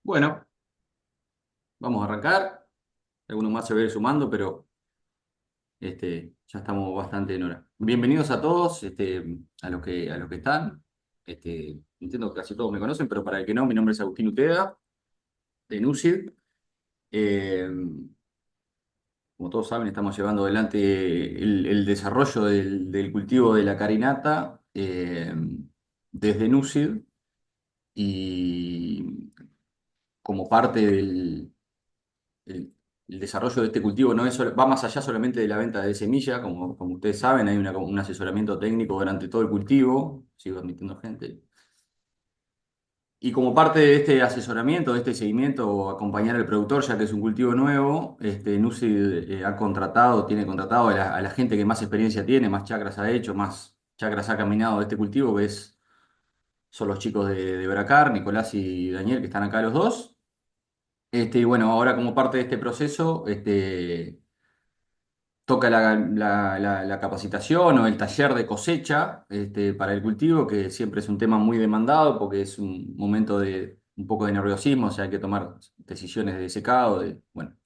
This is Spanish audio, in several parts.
Bueno, vamos a arrancar. Algunos más se va a ir sumando, pero ya estamos bastante en hora. Bienvenidos a todos, a los que están. Entiendo que casi todos me conocen, pero para el que no, mi nombre es Agustín Uteda, de NUCID. Eh, Como todos saben, estamos llevando adelante el desarrollo del cultivo de la carinata desde NUCID y como parte el, el desarrollo de este cultivo no es va más allá solamente de la venta de semilla, como ustedes saben, hay un asesoramiento técnico durante todo el cultivo, sigo admitiendo gente. Y como parte de este asesoramiento, de este seguimiento o acompañar al productor, ya que es un cultivo nuevo, NUCID tiene contratado a la gente que más experiencia tiene, más chacras ha hecho, más chacras ha caminado de este cultivo, son los chicos de Bracar, Nicolás y Daniel, que están acá los dos. Y bueno, ahora como parte de este proceso, toca la capacitación o el taller de cosecha para el cultivo, que siempre es un tema muy demandado porque es un momento de un poco de nerviosismo, o sea, hay que tomar decisiones de secado, bueno.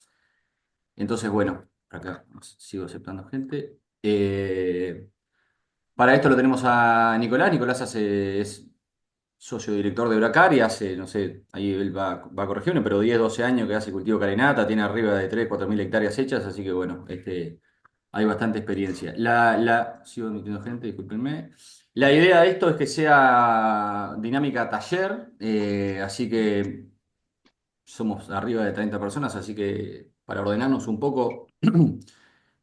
Entonces, bueno, por acá sigo aceptando gente. Para esto lo tenemos a Nicolás. Nicolás es socio director de Bracar y hace, no sé, ahí él va a corregirme, pero 10 12 años que hace cultivo carinata, tiene arriba de 3 4 mil hectáreas hechas, así que bueno, hay bastante experiencia. Sigo admitiendo gente, discúlpenme. La idea de esto es que sea dinámica taller, así que somos arriba de 30 personas, así que para ordenarnos un poco,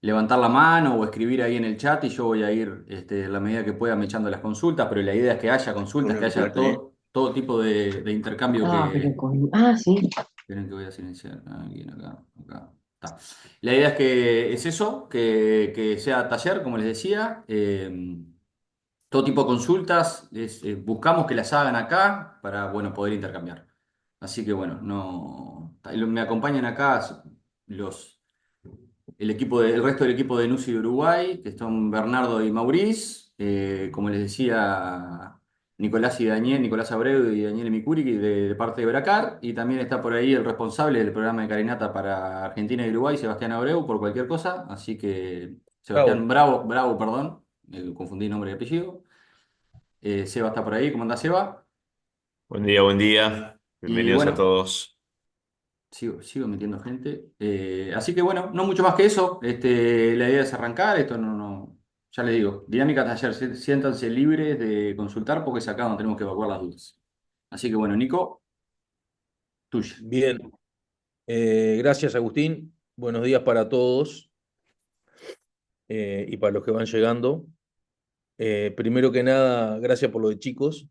levantar la mano o escribir ahí en el chat y yo voy a ir, en la medida que pueda, me echando las consultas, pero la idea es que haya consultas, Bueno, que haya fíjate. todo tipo de intercambio Pero que... con. Ah, sí. Esperen que voy a silenciar a alguien acá. Está. La idea es eso, que sea taller, como les decía. Todo tipo de consultas, buscamos que las hagan acá para, bueno, poder intercambiar. Así que bueno, no, me acompañan acá los, el resto del equipo de NUCI de Uruguay, que son Bernardo y Maurice, como les decía, Nicolás Abreu y Daniel Micuri de parte de Bracar, y también está por ahí el responsable del programa de Carinata para Argentina y Uruguay, Sebastián Abreu, por cualquier cosa, así que Sebastián Bravo. Bravo, perdón, confundí nombre y apellido. Seba está por ahí, ¿cómo anda Seba? Buen día, buen día. Y Bienvenidos a bueno, todos. sigo metiendo gente. Así que bueno, no mucho más que eso. La idea es arrancar, esto ya le digo, dinámica taller, siéntanse libres de consultar porque es acá donde tenemos que evacuar las dudas. Así que bueno, Nico, tuya. Bien, gracias Agustín. Buenos días para todos y para los que van llegando. Primero que nada, gracias por lo de chicos.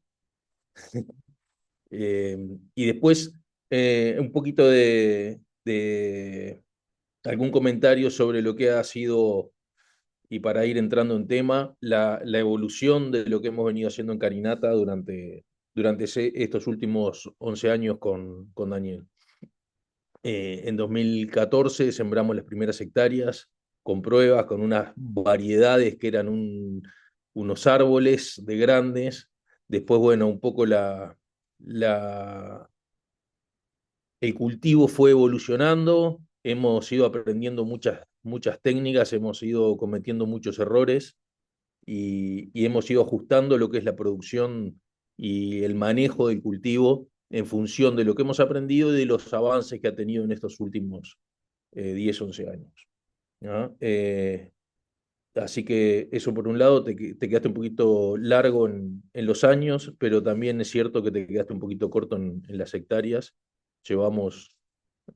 Eh, y después un poquito de algún comentario sobre lo que ha sido, y para ir entrando en tema, la evolución de lo que hemos venido haciendo en Carinata durante estos últimos 11 años con Daniel. En 2014 sembramos las primeras hectáreas con pruebas, con unas variedades que eran unos árboles de grandes. Después, bueno, un poco la, el cultivo fue evolucionando, hemos ido aprendiendo muchas técnicas, hemos ido cometiendo muchos errores y hemos ido ajustando lo que es la producción y el manejo del cultivo en función de lo que hemos aprendido y de los avances que ha tenido en estos últimos 10, 11 años. ¿No? Así que eso por un lado, te quedaste un poquito largo en los años, pero también es cierto que te quedaste un poquito corto en las hectáreas. Llevamos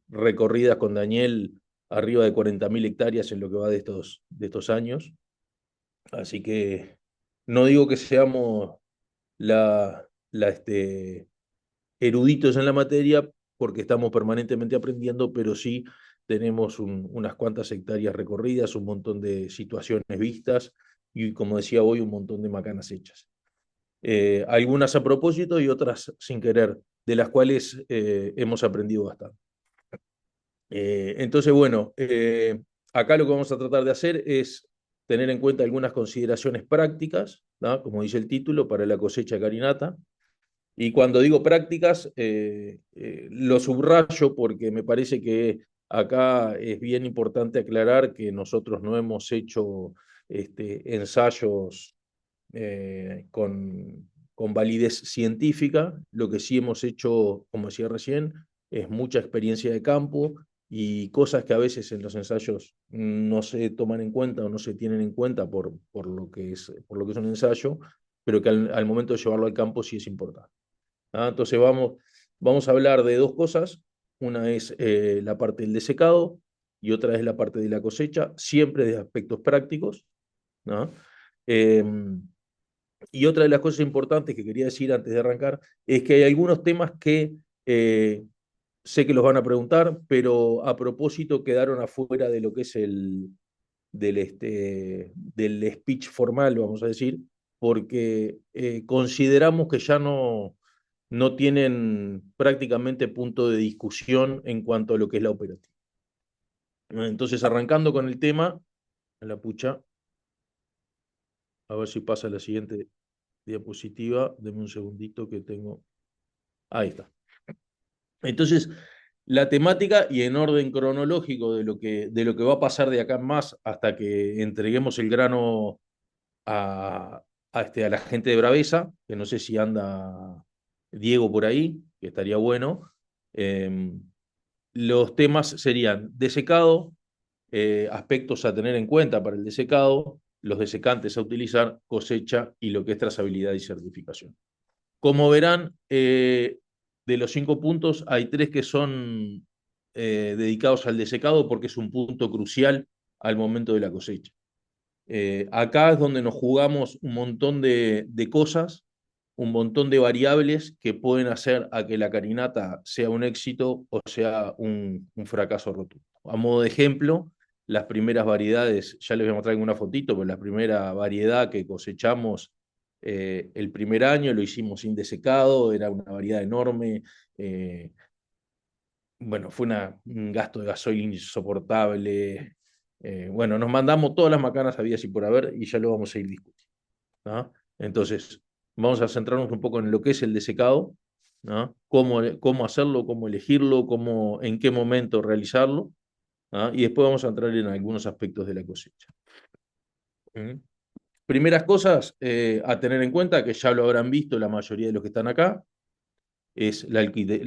recorridas con Daniel arriba de 40.000 hectáreas en lo que va de estos años. Así que no digo que seamos eruditos en la materia, porque estamos permanentemente aprendiendo, pero sí tenemos unas cuantas hectáreas recorridas, un montón de situaciones vistas y, como decía hoy, un montón de macanas hechas. Algunas a propósito y otras sin querer, de las cuales hemos aprendido bastante. Entonces, bueno, acá lo que vamos a tratar de hacer es tener en cuenta algunas consideraciones prácticas, ¿no? Como dice el título, para la cosecha carinata. Y cuando digo prácticas, lo subrayo porque me parece que acá es bien importante aclarar que nosotros no hemos hecho ensayos con validez científica. Lo que sí hemos hecho, como decía recién, es mucha experiencia de campo y cosas que a veces en los ensayos no se toman en cuenta o no se tienen en cuenta por lo que es un ensayo, pero que al momento de llevarlo al campo sí es importante. ¿Ah? Entonces vamos a hablar de dos cosas. Una es la parte del desecado y otra es la parte de la cosecha, siempre de aspectos prácticos, ¿no? Em, y otra de las cosas importantes que quería decir antes de arrancar es que hay algunos temas que eh, sé que los van a preguntar, pero a propósito quedaron afuera de lo que es del speech formal, vamos a decir, porque consideramos que ya no tienen prácticamente punto de discusión en cuanto a lo que es la operativa. Entonces, arrancando con el tema, a la pucha, a ver si pasa la siguiente diapositiva, deme un segundito que tengo. Ahí está. Entonces, la temática y en orden cronológico de lo que va a pasar de acá en más hasta que entreguemos el grano a la gente de Bravesa, que no sé si anda Diego por ahí, que estaría bueno. Eh, los temas serían desecado, aspectos a tener en cuenta para el desecado, los desecantes a utilizar, cosecha y lo que es trazabilidad y certificación. Como verán, de los 5 puntos, hay 3 que son dedicados al desecado porque es un punto crucial al momento de la cosecha. Acá es donde nos jugamos un montón de cosas, un montón de variables que pueden hacer a que la carinata sea un éxito o sea un fracaso rotundo. A modo de ejemplo, las primeras variedades, ya les voy a mostrar alguna fotito, pero la primera variedad que cosechamos el primer año lo hicimos sin desecado, era una variedad enorme. Bueno, fue un gasto de gasoil insoportable. Bueno, nos mandamos todas las macanas habidas y por haber y ya lo vamos a ir discutiendo, ¿no? Entonces, vamos a centrarnos un poco en lo que es el desecado, ¿no? Cómo hacerlo, cómo elegirlo, en qué momento realizarlo, ¿no? Y después vamos a entrar en algunos aspectos de la cosecha. ¿Mm? Primeras cosas a tener en cuenta, que ya lo habrán visto la mayoría de los que están acá, es la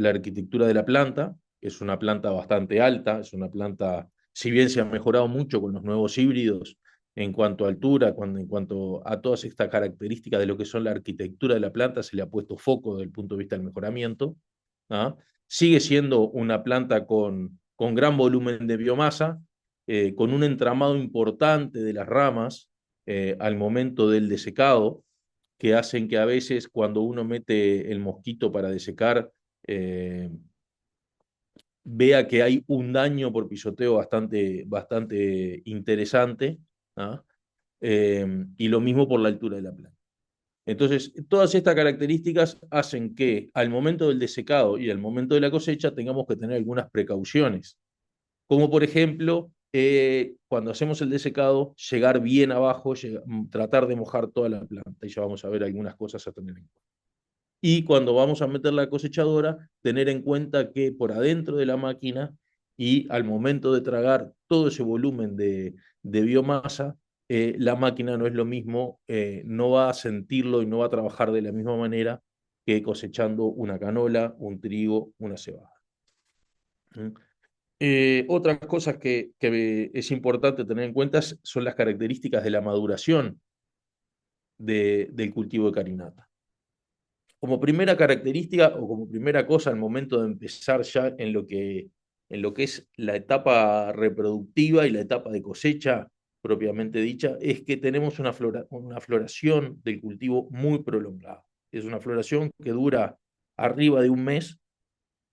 arquitectura de la planta. Es una planta bastante alta, es una planta, si bien se ha mejorado mucho con los nuevos híbridos en cuanto a altura, en cuanto a todas estas características de lo que son la arquitectura de la planta, se le ha puesto foco desde el punto de vista del mejoramiento. ¿Ah? Sigue siendo una planta con gran volumen de biomasa, con un entramado importante de las ramas al momento del desecado, que hacen que a veces cuando uno mete el mosquito para desecar, eh, vea que hay un daño por pisoteo bastante interesante, ¿ah? Y lo mismo por la altura de la planta. Entonces, todas estas características hacen que al momento del desecado y al momento de la cosecha tengamos que tener algunas precauciones, como por ejemplo, cuando hacemos el desecado, llegar bien abajo, tratar de mojar toda la planta, y ya vamos a ver algunas cosas a tener en cuenta. Y cuando vamos a meter la cosechadora, tener en cuenta que por adentro de la máquina y al momento de tragar todo ese volumen de biomasa, la máquina no es lo mismo, no va a sentirlo y no va a trabajar de la misma manera que cosechando una canola, un trigo, una cebada. ¿Mm? Otras cosas que es importante tener en cuenta son las características de la maduración del cultivo de carinata. Como primera característica o como primera cosa al momento de empezar ya en lo que es la etapa reproductiva y la etapa de cosecha propiamente dicha, es que tenemos una floración del cultivo muy prolongada. Es una floración que dura arriba de un mes,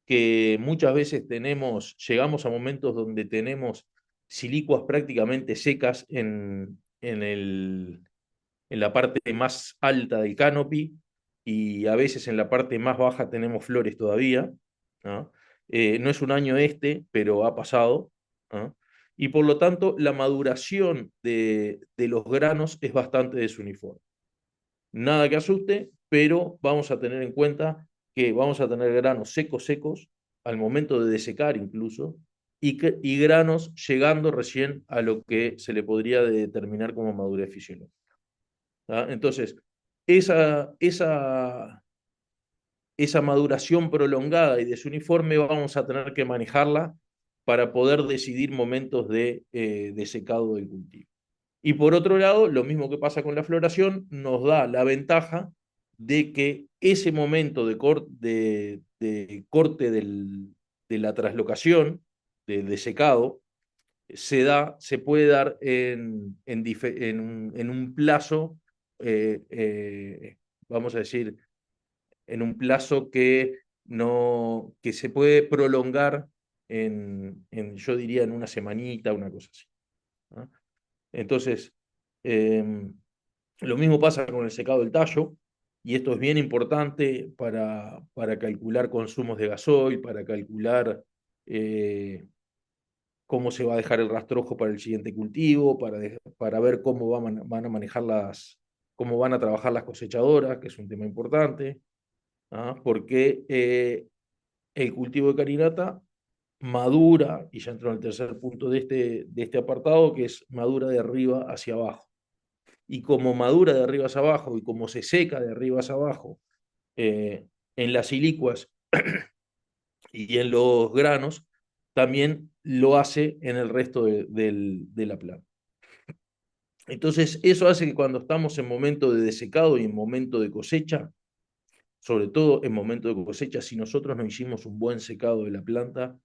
que muchas veces llegamos a momentos donde tenemos silicuas prácticamente secas en la parte más alta del canopy y a veces en la parte más baja tenemos flores todavía, ¿no? No es un año pero ha pasado, ¿no? Y por lo tanto la maduración de los granos es bastante desuniforme. Nada que asuste, pero vamos a tener en cuenta que vamos a tener granos secos al momento de desecar incluso, y granos llegando recién a lo que se le podría determinar como madurez fisiológica. ¿Ah? Entonces, esa, esa, esa maduración prolongada y desuniforme vamos a tener que manejarla para poder decidir momentos de secado del cultivo. Y por otro lado, lo mismo que pasa con la floración, nos da la ventaja de que ese momento de corte de la traslocación, de secado, se puede dar en un plazo, eh, eh, vamos a decir, en un plazo que se puede prolongar yo diría, en una semanita, una cosa así. ¿No? Entonces, eh, lo mismo pasa con el secado del tallo, y esto es bien importante para calcular consumos de gasoil, para calcular cómo se va a dejar el rastrojo para el siguiente cultivo, para ver cómo van a manejar cómo van a trabajar las cosechadoras, que es un tema importante, ¿ah? Porque el cultivo de carinata madura, y ya entro en el tercer punto de este apartado, que es madura de arriba hacia abajo. Y como madura de arriba hacia abajo y como se seca de arriba hacia abajo en las silicuas y en los granos, también lo hace en el resto de la planta. Entonces, eso hace que cuando estamos en momento de desecado y en momento de cosecha, sobre todo en momento de cosecha, si nosotros no hicimos un buen secado de la planta,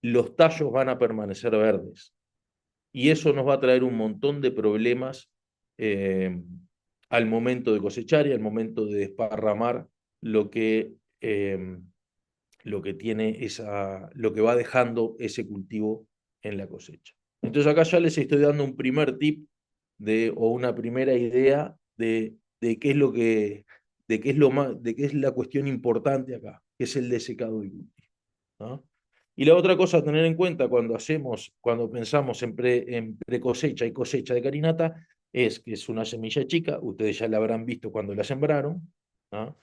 los tallos van a permanecer verdes. Y eso nos va a traer un montón de problemas eh, al momento de cosechar y al momento de desparramar lo que, eh, lo que lo que va dejando ese cultivo en la cosecha. Entonces acá ya les estoy dando un primer tip o una primera idea de qué es lo de qué es de qué es la cuestión importante acá, que es el desecado del cultivo. ¿No? Y la otra cosa a tener en cuenta cuando pensamos en pre-cosecha y cosecha de carinata, es que es una semilla chica, ustedes ya la habrán visto cuando la sembraron, ¿no?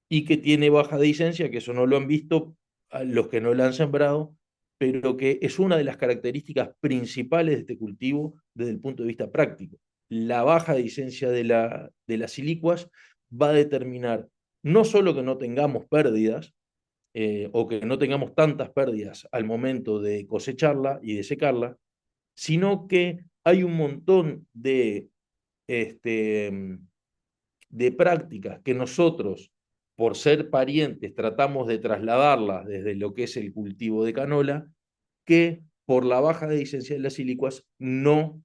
Y que tiene baja dehiscencia, que eso no lo han visto a los que no la han sembrado, pero que es una de las características principales de este cultivo desde el punto de vista práctico. La baja dehiscencia de las silicuas va a determinar no solo que no tengamos pérdidas, o que no tengamos tantas pérdidas al momento de cosecharla y de secarla, sino que hay un montón este, de prácticas que nosotros, por ser parientes, tratamos de trasladarlas desde lo que es el cultivo de canola, que por la baja de licencia de las silicuas no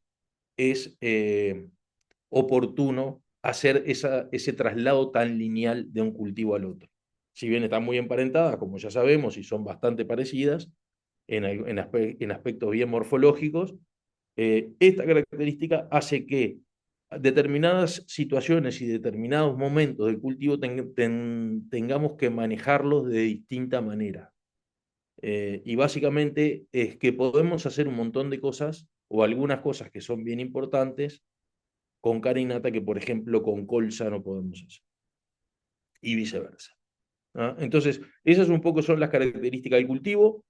es oportuno hacer ese traslado tan lineal de un cultivo al otro. Si bien están muy emparentadas, como ya sabemos, y son bastante parecidas en aspectos bien morfológicos, esta característica hace que determinadas situaciones y determinados momentos del cultivo tengamos que manejarlos de distinta manera. Y básicamente es que podemos hacer un montón de cosas o algunas cosas que son bien importantes con carinata que, por ejemplo, con colza no podemos hacer. Y viceversa. ¿Ah? Entonces, esas un poco son las características del cultivo.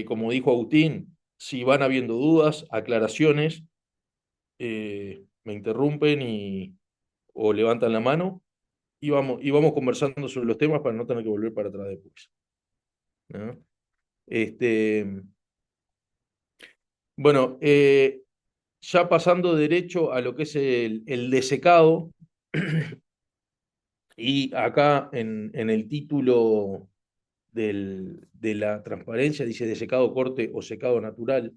Como dijo Agustín, si van habiendo dudas, aclaraciones, me interrumpen o levantan la mano y vamos conversando sobre los temas para no tener que volver para atrás después. ¿No? Este, bueno, ya pasando derecho a lo que es el desecado, y acá en el título de la transparencia dice desecado corte o secado natural.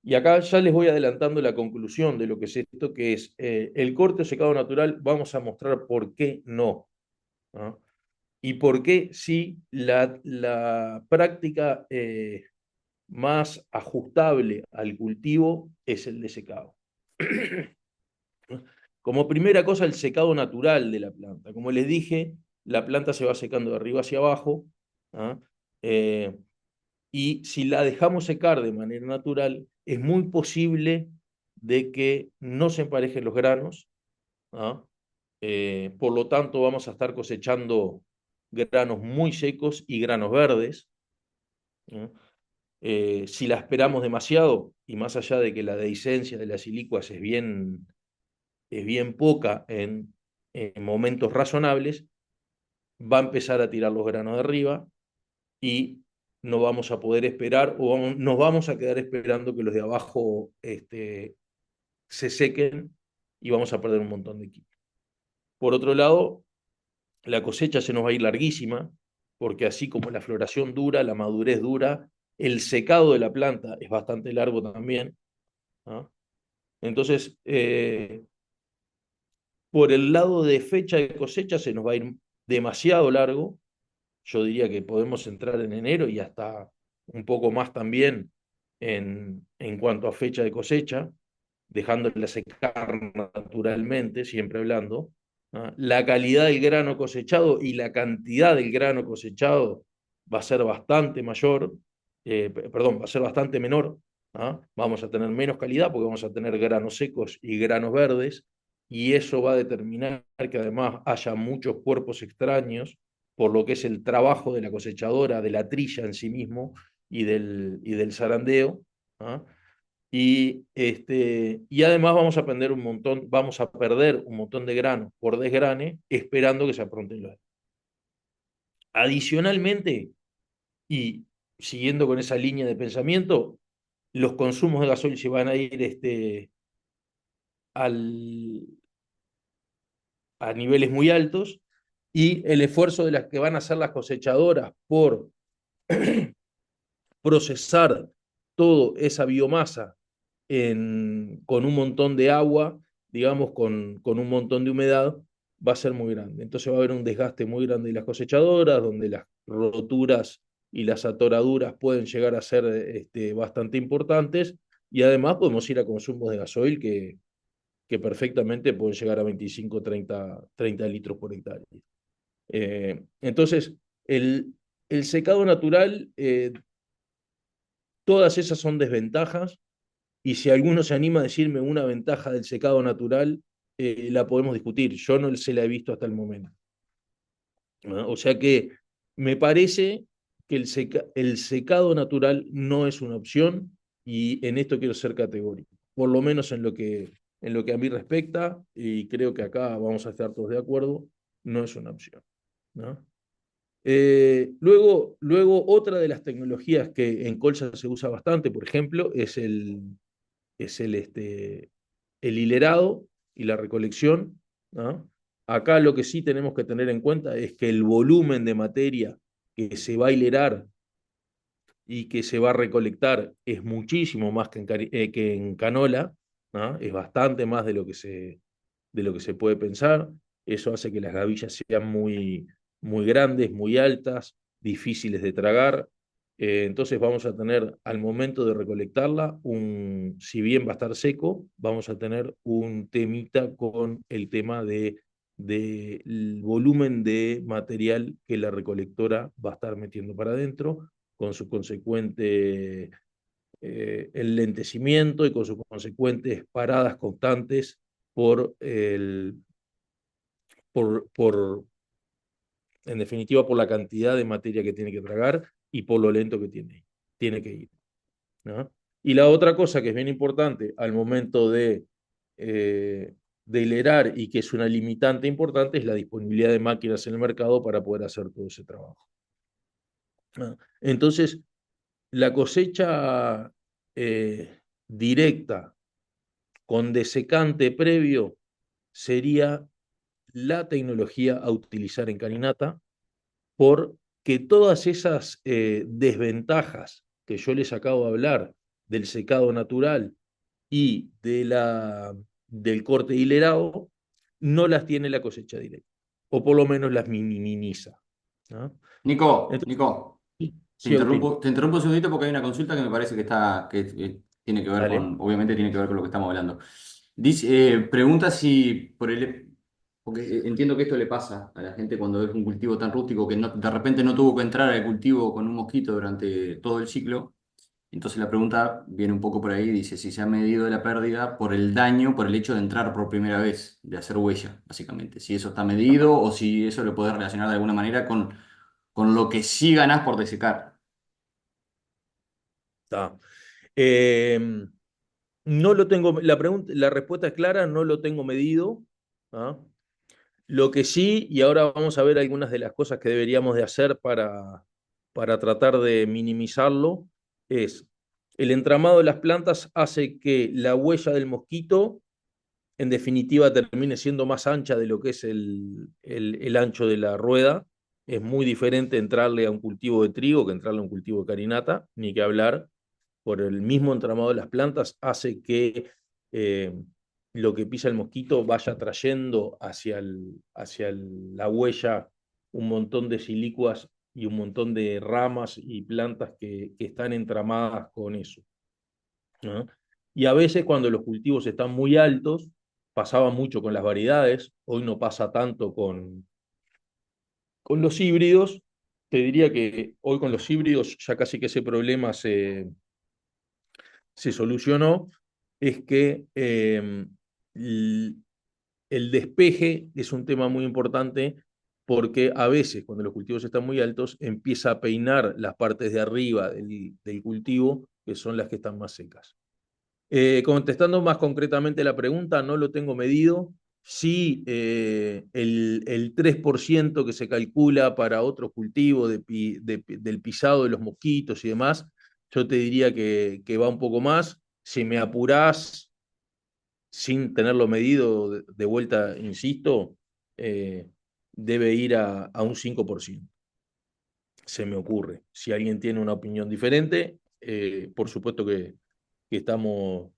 Y acá ya les voy adelantando la conclusión de lo que es esto, que es el corte o secado natural. Vamos a mostrar por qué no, ¿no? Y por qué sí la práctica más ajustable al cultivo es el desecado. Como primera cosa, el secado natural de la planta. Como les dije, la planta se va secando de arriba hacia abajo, ¿ah? Y si la dejamos secar de manera natural, es muy posible de que no se emparejen los granos, ¿ah? Por lo tanto, vamos a estar cosechando granos muy secos y granos verdes, ¿no? Si la esperamos demasiado, y más allá de que la dehiscencia de las silicuas es bien poca en momentos razonables, va a empezar a tirar los granos de arriba y no vamos a poder esperar nos vamos a quedar esperando que los de abajo se sequen y vamos a perder un montón de kilos. Por otro lado, la cosecha se nos va a ir larguísima, porque así como la floración dura, la madurez dura, el secado de la planta es bastante largo también, ¿no? Entonces, por el lado de fecha de cosecha se nos va a ir demasiado largo. Yo diría que podemos entrar en enero y hasta un poco más también en cuanto a fecha de cosecha, dejándola secar naturalmente, siempre hablando. ¿No? La calidad del grano cosechado y la cantidad del grano cosechado va a ser bastante mayor, perdón, va a ser bastante menor. ¿No? Vamos a tener menos calidad porque vamos a tener granos secos y granos verdes, y eso va a determinar que además haya muchos cuerpos extraños por lo que es el trabajo de la cosechadora, de la trilla en sí mismo y del zarandeo. ¿No? Y además vamos a perder un montón de grano por desgrane esperando que se apronten los. Adicionalmente, y siguiendo con esa línea de pensamiento, los consumos de gasoil se van a ir al, a niveles muy altos, y el esfuerzo de las que van a hacer las cosechadoras por procesar toda esa biomasa con un montón de agua, digamos, con un montón de humedad, va a ser muy grande. Entonces va a haber un desgaste muy grande de las cosechadoras, donde las roturas y las atoraduras pueden llegar a ser bastante importantes, y además podemos ir a consumos de gasoil que perfectamente pueden llegar a 25, 30 litros por hectárea. Entonces, el secado natural, todas esas son desventajas, y si alguno se anima a decirme una ventaja del secado natural, la podemos discutir. Yo no se la he visto hasta el momento. ¿No? O sea que me parece que el secado natural no es una opción, y en esto quiero ser categórico, por lo menos en lo que a mí respecta, y creo que acá vamos a estar todos de acuerdo, no es una opción. ¿No? Luego, otra de las tecnologías que en colza se usa bastante, por ejemplo, es el hilerado y la recolección. ¿No? Acá lo que sí tenemos que tener en cuenta es que el volumen de materia que se va a hilerar y que se va a recolectar es muchísimo más que en canola. ¿No? Es bastante más de lo que se puede pensar. Eso hace que las gavillas sean muy grandes, muy altas, difíciles de tragar. Entonces vamos a tener al momento de recolectarla, si bien va a estar seco, vamos a tener un temita con el tema del volumen de material que la recolectora va a estar metiendo para adentro, con su consecuente enlentecimiento y con sus consecuentes paradas constantes por, el, por, en definitiva, por la cantidad de materia que tiene que tragar y por lo lento que tiene que ir. ¿No? Y la otra cosa que es bien importante al momento de hilerar, y que es una limitante importante, es la disponibilidad de máquinas en el mercado para poder hacer todo ese trabajo. ¿No? Entonces, la cosecha directa con desecante previo sería la tecnología a utilizar en carinata, porque todas esas desventajas que yo les acabo de hablar del secado natural y del corte hilerado no las tiene la cosecha directa, o por lo menos las minimiza. ¿No? Entonces, Nico, sí, sí, Agustín, te interrumpo un segundito porque hay una consulta que me parece que tiene que ver dale. obviamente tiene que ver con lo que estamos hablando. Dice, pregunta si porque entiendo que esto le pasa a la gente cuando es un cultivo tan rústico que de repente no tuvo que entrar al cultivo con un mosquito durante todo el ciclo. Entonces la pregunta viene un poco por ahí, dice si se ha medido la pérdida por el daño, por el hecho de entrar por primera vez, de hacer huella, básicamente. Si eso está medido o si eso lo puedes relacionar de alguna manera con lo que sí ganás por desecar. Está. Eh, no lo tengo, la respuesta es clara, no lo tengo medido. ¿Ah? Lo que sí, y ahora vamos a ver algunas de las cosas que deberíamos de hacer para tratar de minimizarlo, es el entramado de las plantas hace que la huella del mosquito, en definitiva, termine siendo más ancha de lo que es el ancho de la rueda. Es muy diferente entrarle a un cultivo de trigo que entrarle a un cultivo de carinata, ni que hablar. Por el mismo entramado de las plantas hace que eh, lo que pisa el mosquito vaya trayendo la huella un montón de silicuas y un montón de ramas y plantas que están entramadas con eso, ¿no? Y a veces cuando los cultivos están muy altos, pasaba mucho con las variedades, hoy no pasa tanto con los híbridos. Te diría que hoy con los híbridos ya casi que ese problema se solucionó, es que el despeje es un tema muy importante porque a veces cuando los cultivos están muy altos empieza a peinar las partes de arriba del cultivo, que son las que están más secas. Contestando más concretamente la pregunta, no lo tengo medido. Sí, el 3% que se calcula para otros cultivos del pisado de los mosquitos y demás, yo te diría que va un poco más. Si me apurás sin tenerlo medido de vuelta, insisto, eh, debe ir a un 5%. Se me ocurre. Si alguien tiene una opinión diferente, por supuesto que estamos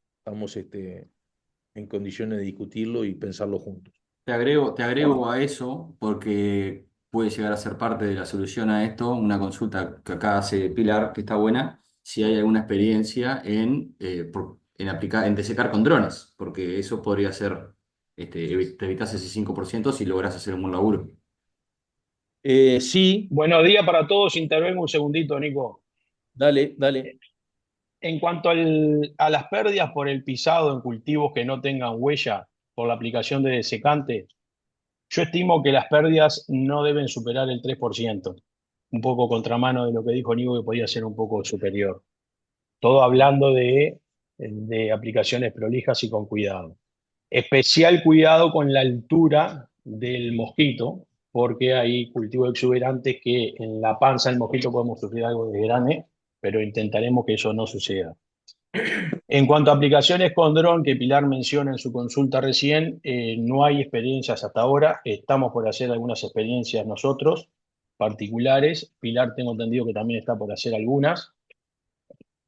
en condiciones de discutirlo y pensarlo juntos. Te agrego a eso porque puede llegar a ser parte de la solución a esto, una consulta que acá hace Pilar, que está buena, si hay alguna experiencia en aplicar, en desecar con drones, porque eso podría ser, te evitas ese 5% si logras hacer un buen laburo. Sí, Buenos días para todos. Intervengo un segundito, Nico. dale, dale. En cuanto a las pérdidas por el pisado en cultivos que no tengan huella por la aplicación de desecante, yo estimo que las pérdidas no deben superar el 3%. Un poco contramano de lo que dijo Nico, que podía ser un poco superior. Todo hablando de aplicaciones prolijas y con cuidado. Especial cuidado con la altura del mosquito, porque hay cultivos exuberantes que en la panza del mosquito podemos sufrir algo de grane, pero intentaremos que eso no suceda. En cuanto a aplicaciones con dron que Pilar menciona en su consulta recién, no hay experiencias hasta ahora. Estamos por hacer algunas experiencias nosotros, particulares. Pilar tengo entendido que también está por hacer algunas.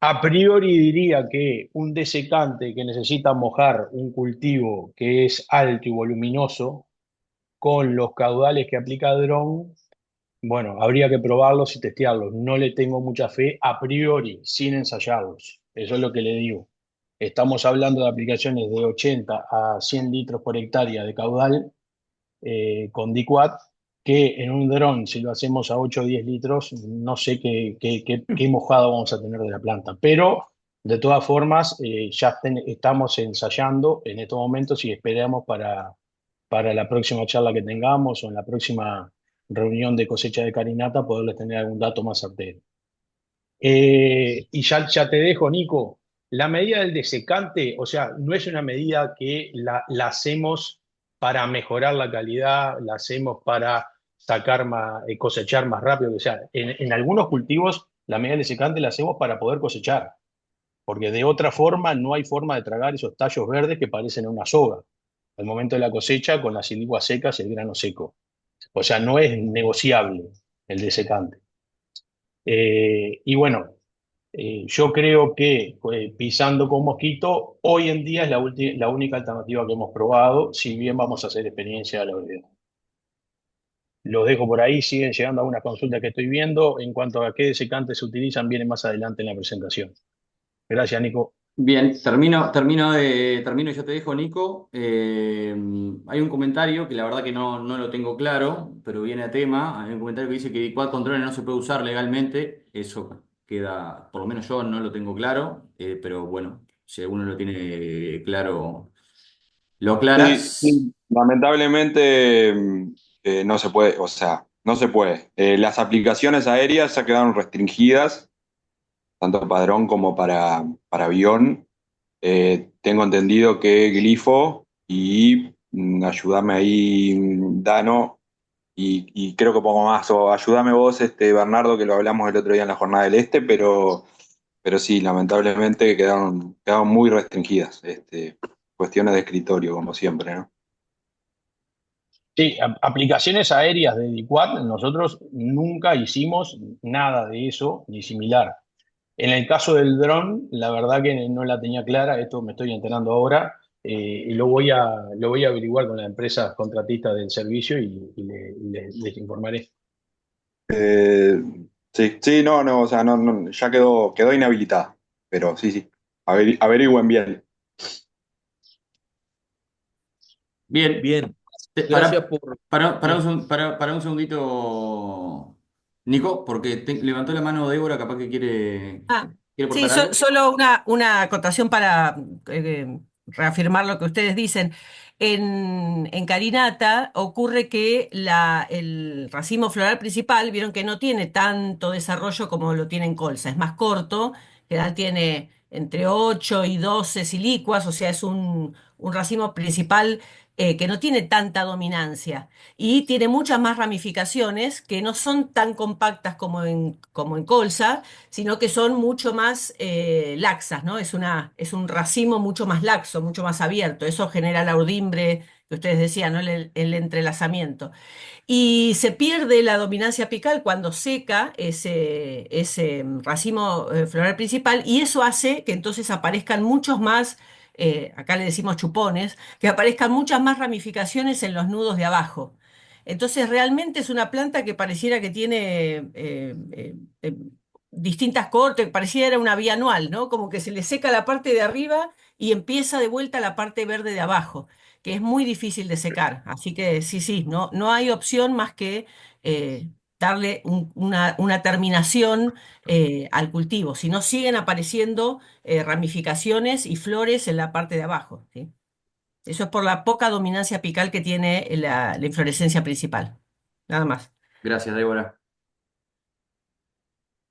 A priori diría que un desecante que necesita mojar un cultivo que es alto y voluminoso con los caudales que aplica Dron, bueno, habría que probarlos y testearlos. No le tengo mucha fe a priori, sin ensayarlos. Eso es lo que le digo. Estamos hablando de aplicaciones de 80 a 100 litros por hectárea de caudal con DIQUAT, que en un dron, si lo hacemos a 8 o 10 litros, no sé qué mojado vamos a tener de la planta. Pero, de todas formas, estamos ensayando en estos momentos y esperamos para la próxima charla que tengamos o en la próxima reunión de cosecha de carinata poderles tener algún dato más certero. Y ya te dejo, Nico. La medida del desecante, o sea, no es una medida que la hacemos para mejorar la calidad, la hacemos para sacar más, cosechar más rápido. O sea, en algunos cultivos la medida del desecante la hacemos para poder cosechar, porque de otra forma no hay forma de tragar esos tallos verdes que parecen una soga. Al momento de la cosecha, con las siliguas secas, el grano seco. O sea, no es negociable el desecante. Y bueno, yo creo que pisando con mosquito hoy en día es la única alternativa que hemos probado, si bien vamos a hacer experiencia a la verdad. Los dejo por ahí, siguen llegando algunas consultas que estoy viendo. En cuanto a qué desecantes se utilizan, viene más adelante en la presentación. Gracias, Nico. Bien, termino y yo te dejo, Nico. Hay un comentario que la verdad que no lo tengo claro, pero viene a tema. Hay un comentario que dice que Quad Controller no se puede usar legalmente. Eso queda, por lo menos yo no lo tengo claro, pero bueno, si alguno lo tiene claro, lo aclara. Sí, sí, lamentablemente no se puede, o sea, no se puede. Las aplicaciones aéreas ya quedaron restringidas, tanto para dron como para avión. Tengo entendido que Glifo y ayúdame ahí, Dano, y creo que pongo más, o ayúdame vos, Bernardo, que lo hablamos el otro día en la Jornada del Este, pero sí, lamentablemente quedaron muy restringidas. Cuestiones de escritorio, como siempre, ¿no? Sí, aplicaciones aéreas de DICUAT, nosotros nunca hicimos nada de eso ni similar. En el caso del dron, la verdad que no la tenía clara, esto me estoy enterando ahora, y lo voy a averiguar con la empresa contratista del servicio les informaré. Eh, sí, sí, no, no, o sea, no, ya quedó inhabilitada, pero sí, sí, averigüen bien. Bien, Bien, gracias para, por... para Bien. para un segundito, Nico, porque levantó la mano Débora, capaz que Ah, quiere sí, aportar algo. solo una acotación para reafirmar lo que ustedes dicen. En Carinata ocurre que el racimo floral principal, vieron que no tiene tanto desarrollo como lo tiene en colza, es más corto, en general tiene entre 8 y 12 silicuas, o sea, es un racimo principal que no tiene tanta dominancia y tiene muchas más ramificaciones que no son tan compactas como en colza, sino que son mucho más laxas, ¿no? Es un racimo mucho más laxo, mucho más abierto. Eso genera la urdimbre que ustedes decían, ¿no? El entrelazamiento. Y se pierde la dominancia apical cuando seca ese racimo floral principal y eso hace que entonces aparezcan muchos más, acá le decimos chupones, que aparezcan muchas más ramificaciones en los nudos de abajo. Entonces realmente es una planta que pareciera que tiene distintas cortes, pareciera una vía anual, ¿no? Como que se le seca la parte de arriba y empieza de vuelta la parte verde de abajo, que es muy difícil de secar. Así que sí, sí, no hay opción más que darle una terminación al cultivo. Si no, siguen apareciendo ramificaciones y flores en la parte de abajo, ¿sí? Eso es por la poca dominancia apical que tiene la inflorescencia principal. Nada más. Gracias, Débora.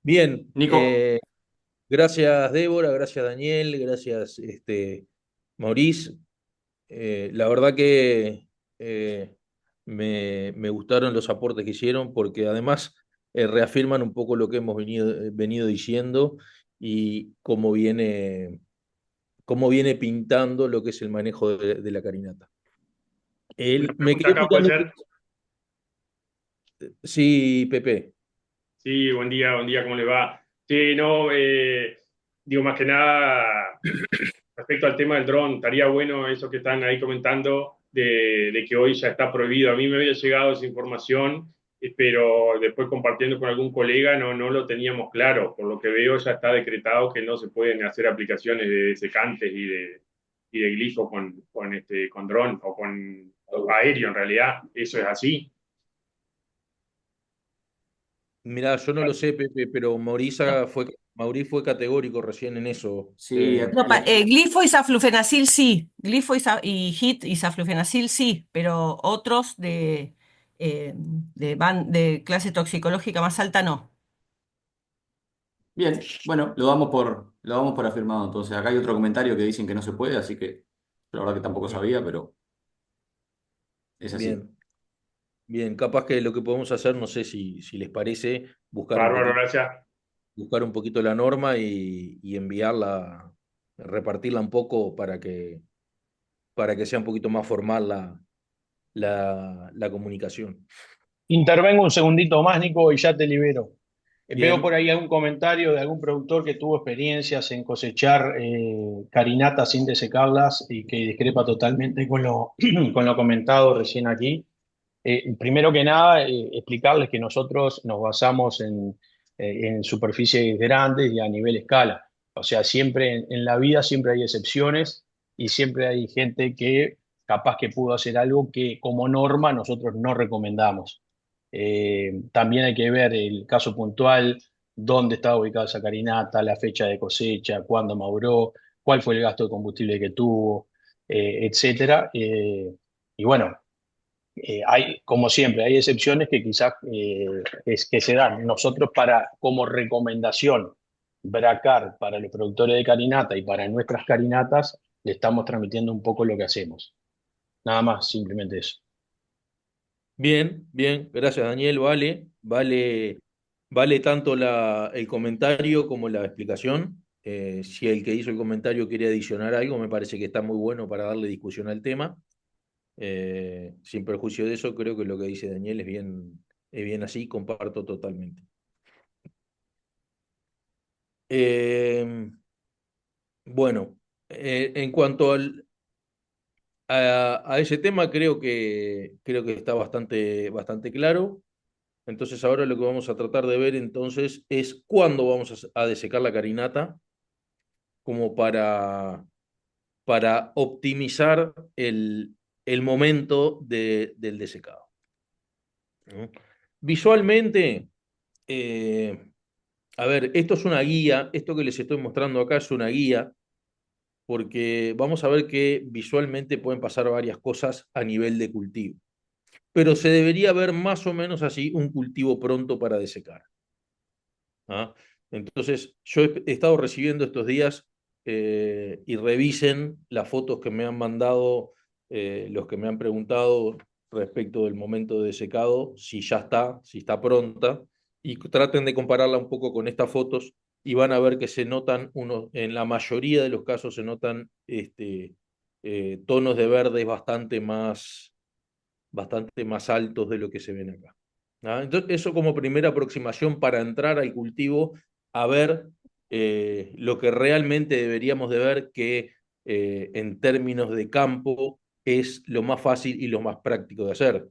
Bien, Nico, gracias Débora, gracias Daniel, gracias Maurice. La verdad que me gustaron los aportes que hicieron porque además reafirman un poco lo que hemos venido diciendo y cómo viene pintando lo que es el manejo de la carinata. Una Me pregunta quedé acá puede picando un ser. poquito. Sí, Pepe. Sí, buen día, ¿cómo le va? Sí, no, digo más que nada, respecto al tema del dron, estaría bueno eso que están ahí comentando de que hoy ya está prohibido. A mí me había llegado esa información, pero después compartiendo con algún colega no lo teníamos claro. Por lo que veo ya está decretado que no se pueden hacer aplicaciones de secantes y de glifo con dron o con aéreo en realidad. ¿Eso es así? Mirá, yo no lo sé, Pepe, pero Maurice fue categórico recién en eso. sí, No, glifo y saflufenacil sí, glifo y HIT y saflufenacil sí, pero otros de clase toxicológica más alta no. bien, bueno, lo damos por afirmado. Entonces, acá hay otro comentario que dicen que no se puede, así que la verdad que tampoco sabía, pero es así. Bien, bien, capaz que lo que podemos hacer, no sé si les parece, Bárbaro, gracias. buscar un poquito la norma y enviarla, repartirla un poco para que sea un poquito más formal la comunicación. Intervengo un segundito más, Nico, y ya te libero. Veo por Bien, ahí algún comentario de algún productor que tuvo experiencias en cosechar carinatas sin desecarlas y que discrepa totalmente con con lo comentado recién aquí. Primero que nada, explicarles que nosotros nos basamos en superficies grandes y a nivel escala. O sea, siempre en la vida siempre hay excepciones y siempre hay gente que capaz que pudo hacer algo que como norma nosotros no recomendamos. También hay que ver el caso puntual dónde estaba ubicada esa carinata, la fecha de cosecha, cuándo maduró, cuál fue el gasto de combustible que tuvo, etcétera. Y bueno, hay, como siempre, hay excepciones que quizás es que se dan. Nosotros como recomendación, Bracar para los productores de carinata y para nuestras carinatas, le estamos transmitiendo un poco lo que hacemos. Nada más, simplemente eso. Bien, bien, gracias Daniel, vale tanto el comentario como la explicación. Si el que hizo el comentario quiere adicionar algo, me parece que está muy bueno para darle discusión al tema. Sin perjuicio de eso, creo que lo que dice Daniel es bien así, comparto totalmente. Eh, bueno, en cuanto a ese tema, creo que está bastante claro. Entonces ahora lo que vamos a tratar de ver entonces es cuándo vamos a desecar la carinata como para optimizar el momento del desecado, ¿no? Visualmente, eh, a ver, esto es una guía, esto que les estoy mostrando acá es una guía, porque vamos a ver que visualmente pueden pasar varias cosas a nivel de cultivo, pero se debería ver más o menos así un cultivo pronto para desecar. ¿Ah? Entonces, yo he estado recibiendo estos días y revisen las fotos que me han mandado los que me han preguntado respecto del momento de secado, si está pronta, y traten de compararla un poco con estas fotos y van a ver que se notan, en la mayoría de los casos se notan tonos de verdes bastante más altos de lo que se ven acá. ¿Ah? Entonces, eso como primera aproximación para entrar al cultivo, a ver lo que realmente deberíamos de ver, que en términos de campo es lo más fácil y lo más práctico de hacer.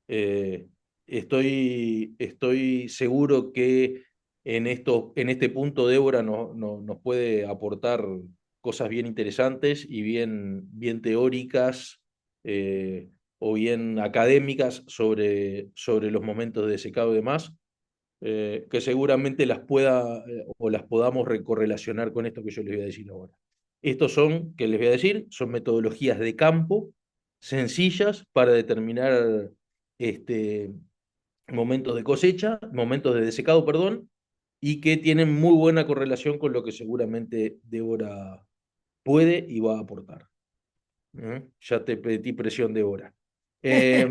Eh, estoy seguro que en este punto Débora nos puede aportar cosas bien interesantes y bien teóricas, eh, o bien académicas sobre los momentos de secado y demás, que seguramente o las podamos correlacionar con esto que yo les voy a decir ahora. Estos que les voy a decir, son metodologías de campo sencillas para determinar este, momentos de cosecha, momentos de desecado, perdón, y que tienen muy buena correlación con lo que seguramente Débora puede y va a aportar. Ya te pedí presión, Débora. Eh,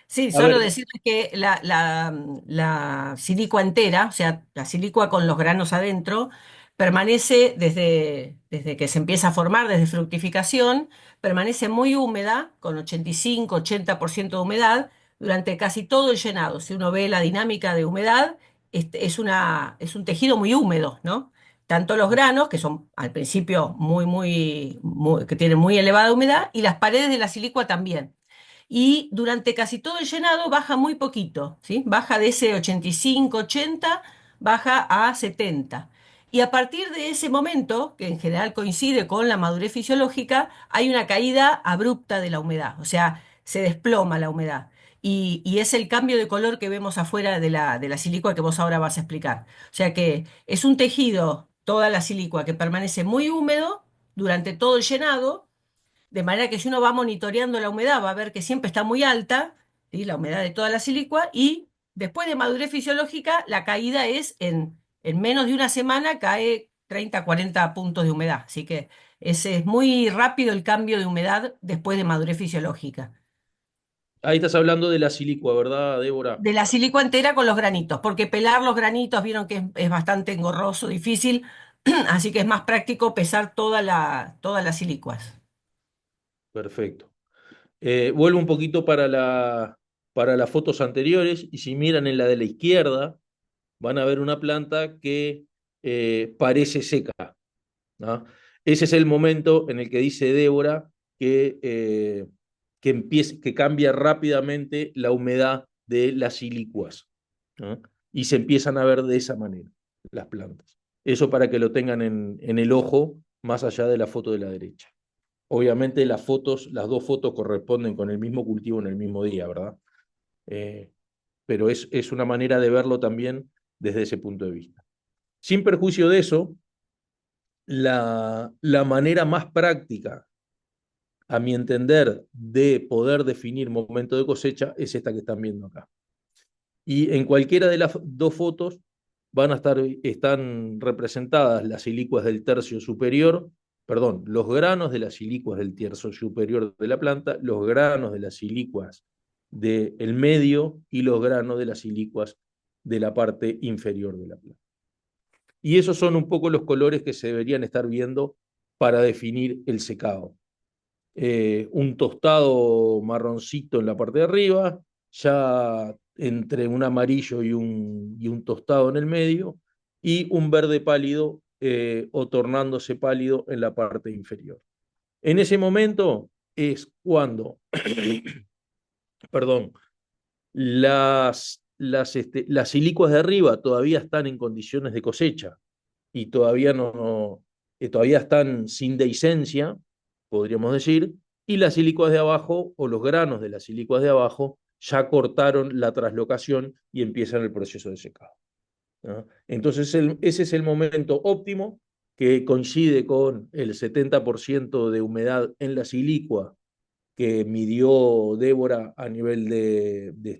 Sí, a solo ver, decirles que la silicua entera, o sea, la silicua con los granos adentro, permanece desde que se empieza a formar, desde fructificación, permanece muy húmeda, con 85-80% de humedad, durante casi todo el llenado. Si uno ve la dinámica de humedad, es un tejido muy húmedo, ¿no? Tanto los granos, que son al principio que tienen muy elevada humedad, y las paredes de la silicua también. Y durante casi todo el llenado baja muy poquito, ¿sí? Baja de ese 85-80, baja a 70. Y a partir de ese momento, que en general coincide con la madurez fisiológica, hay una caída abrupta de la humedad, o sea, se desploma la humedad. Y es el cambio de color que vemos afuera de la silicua que vos ahora vas a explicar. O sea que es un tejido, toda la silicua, que permanece muy húmedo durante todo el llenado, de manera que si uno va monitoreando la humedad, va a ver que siempre está muy alta, ¿sí? La humedad de toda la silicua, y después de madurez fisiológica, la caída es en menos de una semana, cae 30-40 puntos de humedad. Así que ese es muy rápido el cambio de humedad después de madurez fisiológica. ahí estás hablando de la silicua, ¿verdad, Débora? De la silicua entera con los granitos, porque pelar los granitos, vieron que es bastante engorroso, difícil, así que es más práctico pesar todas las silicuas. Perfecto. Vuelvo un poquito para las fotos anteriores, y si miran en la de la izquierda, van a ver una planta que parece seca, ¿no? Ese es el momento en el que dice Débora que cambia rápidamente la humedad de las silicuas, ¿no? Y se empiezan a ver de esa manera las plantas. Eso para que lo tengan en el ojo, más allá de la foto de la derecha. Obviamente las dos fotos corresponden con el mismo cultivo en el mismo día, ¿verdad? Eh, pero es una manera de verlo también desde ese punto de vista. Sin perjuicio de eso, la manera más práctica, a mi entender, de poder definir momento de cosecha es esta que están viendo acá. Y en cualquiera de las dos fotos están representadas las silicuas del tercio superior, perdón, los granos de las silicuas del tercio superior de la planta, los granos de las silicuas del medio y los granos de las silicuas de la parte inferior de la planta. Y esos son un poco los colores que se deberían estar viendo para definir el secado. Un tostado marroncito en la parte de arriba, ya entre un amarillo y un tostado en el medio, y un verde pálido o tornándose pálido en la parte inferior. En ese momento es cuando, perdón, las silicuas de arriba todavía están en condiciones de cosecha y todavía están sin dehiscencia, podríamos decir, y las silicuas de abajo o los granos de las silicuas de abajo ya cortaron la traslocación y empiezan el proceso de secado, ¿no? Entonces ese es el momento óptimo que coincide con el 70% de humedad en la silicua que midió Débora a nivel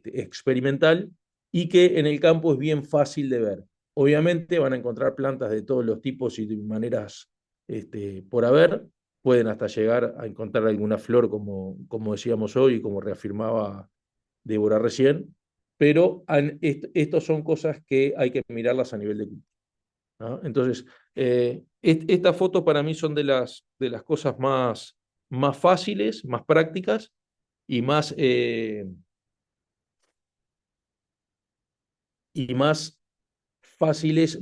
experimental y que en el campo es bien fácil de ver. Obviamente van a encontrar plantas de todos los tipos y de maneras por haber. Pueden hasta llegar a encontrar alguna flor, como decíamos hoy, como reafirmaba Débora recién, pero estas son cosas que hay que mirarlas a nivel de cultivo, ¿no? Entonces, estas fotos para mí son de las cosas más fáciles, más prácticas y más fáciles,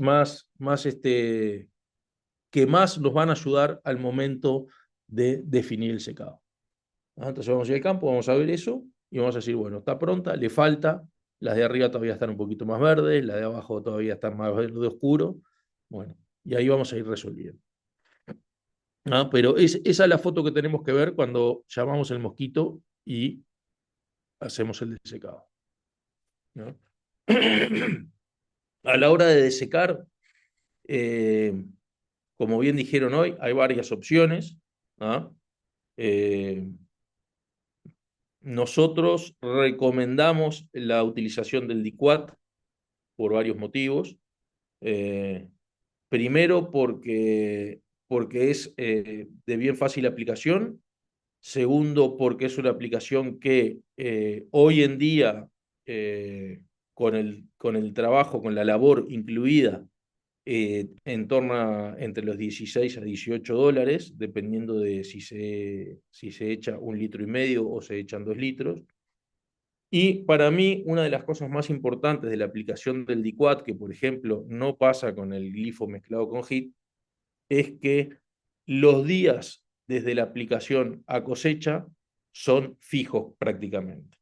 que más nos van a ayudar al momento de definir el secado. Entonces vamos a ir al campo, vamos a ver eso y vamos a decir, bueno, está pronta, le falta, las de arriba todavía están un poquito más verdes, las de abajo todavía están más verde oscuro, bueno, y ahí vamos a ir resolviendo. Pero esa es la foto que tenemos que ver cuando llamamos el mosquito y hacemos el desecado, ¿no? A la hora de desecar, como bien dijeron hoy, hay varias opciones, ¿no? Nosotros recomendamos la utilización del Dicuat por varios motivos. Primero, porque es de bien fácil aplicación. Segundo, porque es una aplicación que hoy en día, con el trabajo, con la labor incluida, en torno entre los 16 a 18 dólares, dependiendo de si se echa 1,5 litros o se echan 2 litros. Y para mí, una de las cosas más importantes de la aplicación del Dicuat, que por ejemplo no pasa con el glifo mezclado con HIT, es que los días desde la aplicación a cosecha son fijos prácticamente.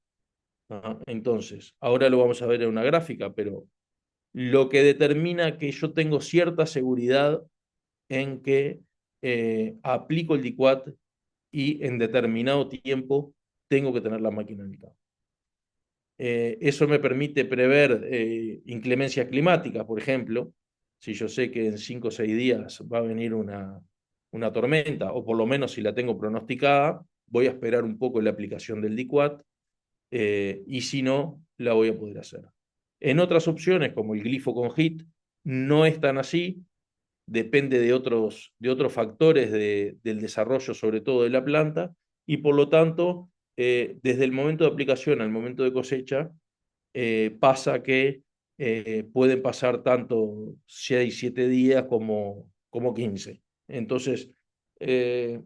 Entonces, ahora lo vamos a ver en una gráfica, pero lo que determina que yo tengo cierta seguridad en que aplico el Dicuat y en determinado tiempo tengo que tener la máquina en el campo. Eso me permite prever inclemencias climáticas, por ejemplo. Si yo sé que en 5 o 6 días va a venir una tormenta, o por lo menos si la tengo pronosticada, voy a esperar un poco la aplicación del Dicuat, y si no, la voy a poder hacer. En otras opciones, como el glifo con HIT, no es tan así, depende de otros factores del desarrollo, sobre todo de la planta, y por lo tanto, desde el momento de aplicación al momento de cosecha, pasa que pueden pasar tanto 6, 7 días como 15. Entonces, es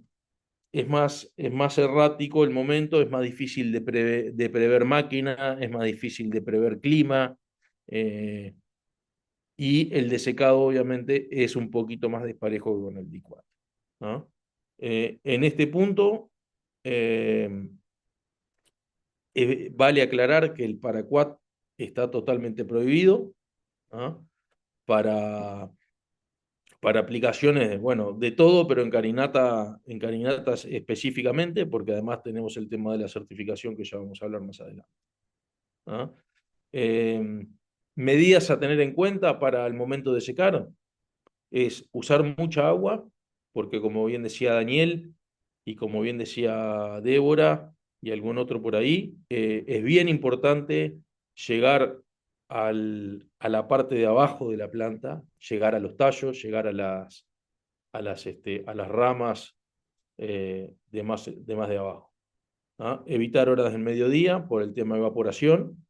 más errático el momento, es más difícil de prever máquina, es más difícil de prever clima, y el desecado obviamente es un poquito más desparejo que con el D4, ¿no? En este punto, vale aclarar que el paraquat está totalmente prohibido, ¿no? para, para aplicaciones, bueno, de todo, pero en carinatas específicamente, porque además tenemos el tema de la certificación que ya vamos a hablar más adelante, ¿no? medidas a tener en cuenta para el momento de secar es usar mucha agua, porque como bien decía Daniel y como bien decía Débora y algún otro por ahí, es bien importante llegar a la parte de abajo de la planta, llegar a los tallos, llegar a las ramas de más de abajo. ¿Ah? Evitar horas del mediodía por el tema de evaporación.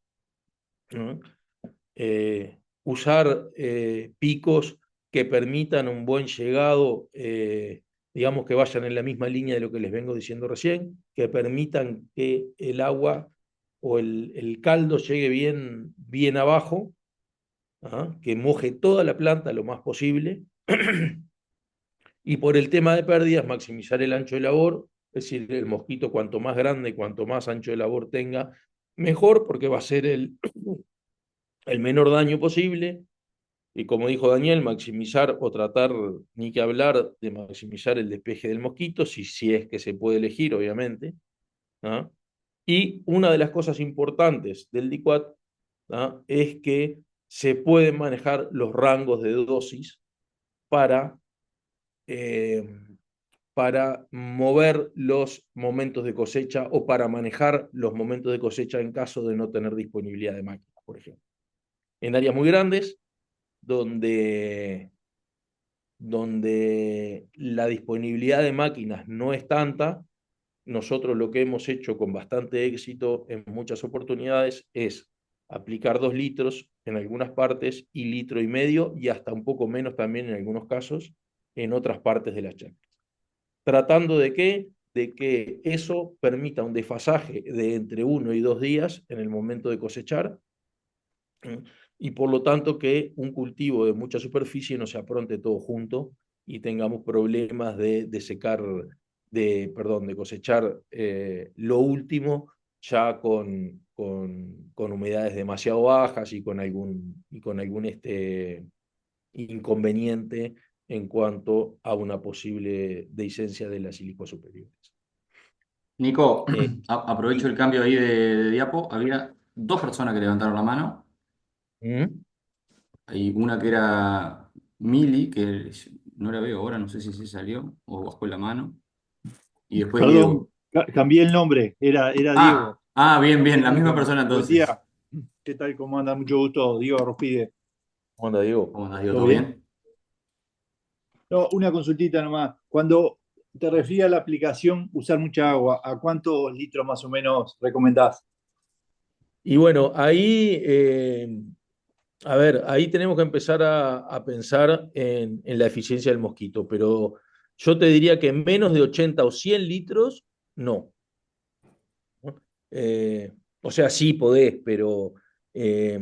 ¿No? Usar picos que permitan un buen llegado, digamos que vayan en la misma línea de lo que les vengo diciendo recién, que permitan que el agua o el caldo llegue bien abajo, ¿ah? Que moje toda la planta lo más posible. Y por el tema de pérdidas, maximizar el ancho de labor, es decir, el mosquito cuanto más grande, cuanto más ancho de labor tenga, mejor, porque va a ser el menor daño posible. Y como dijo Daniel, maximizar o tratar, ni que hablar de maximizar el despeje del mosquito, si es que se puede elegir, obviamente. ¿Ah? Y una de las cosas importantes del DICUAT, ¿ah? Es que se pueden manejar los rangos de dosis para, eh, para mover los momentos de cosecha o para manejar los momentos de cosecha en caso de no tener disponibilidad de máquinas, por ejemplo. En áreas muy grandes, donde la disponibilidad de máquinas no es tanta, nosotros lo que hemos hecho con bastante éxito en muchas oportunidades es aplicar 2 litros en algunas partes y 1,5 litros y hasta un poco menos también en algunos casos en otras partes de las chacras. Tratando de que eso permita un desfasaje de entre 1 y 2 días en el momento de cosechar, y por lo tanto que un cultivo de mucha superficie no se apronte todo junto y tengamos problemas de secar, de cosechar lo último ya con humedades demasiado bajas y con algún inconveniente en cuanto a una posible dehiscencia de las sílicas superiores. Nico, Eh, aprovecho y- el cambio ahí de diapo. Había dos personas que levantaron la mano. ¿Mm? Hay una que era Mili, que no la veo ahora, no sé si se salió o bajó la mano. Y después Perdón, Diego. cambié el nombre, era Diego. Bien, ¿Qué bien, la tal? misma persona Buen entonces. día. ¿Qué tal? ¿Cómo anda? Mucho gusto, Diego Arrufide. ¿Cómo anda, Diego? ¿Cómo andás, Diego? ¿Todo ¿Todo bien? bien? No, una consultita nomás. Cuando te refieres a la aplicación usar mucha agua, ¿a cuántos litros más o menos recomendás? Y bueno, ahí, a ver, ahí tenemos que empezar a pensar en la eficiencia del mosquito, pero yo te diría que menos de 80 o 100 litros, no. ¿No? O sea, sí podés, pero eh,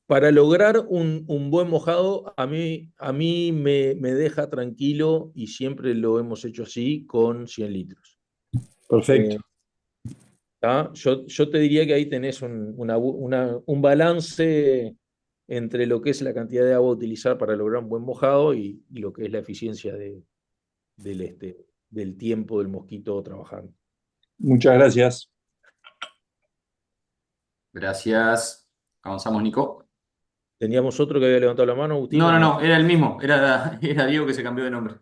para lograr un buen mojado, a mí me deja tranquilo y siempre lo hemos hecho así con 100 litros. Perfecto. Eh, yo te diría que ahí tenés un balance entre lo que es la cantidad de agua a utilizar para lograr un buen mojado y lo que es la eficiencia del tiempo del mosquito trabajando. Muchas gracias. Gracias. Avanzamos, Nico. ¿Teníamos otro que había levantado la mano, Agustín, No, o no, no? no, era el mismo. Era Diego que se cambió de nombre.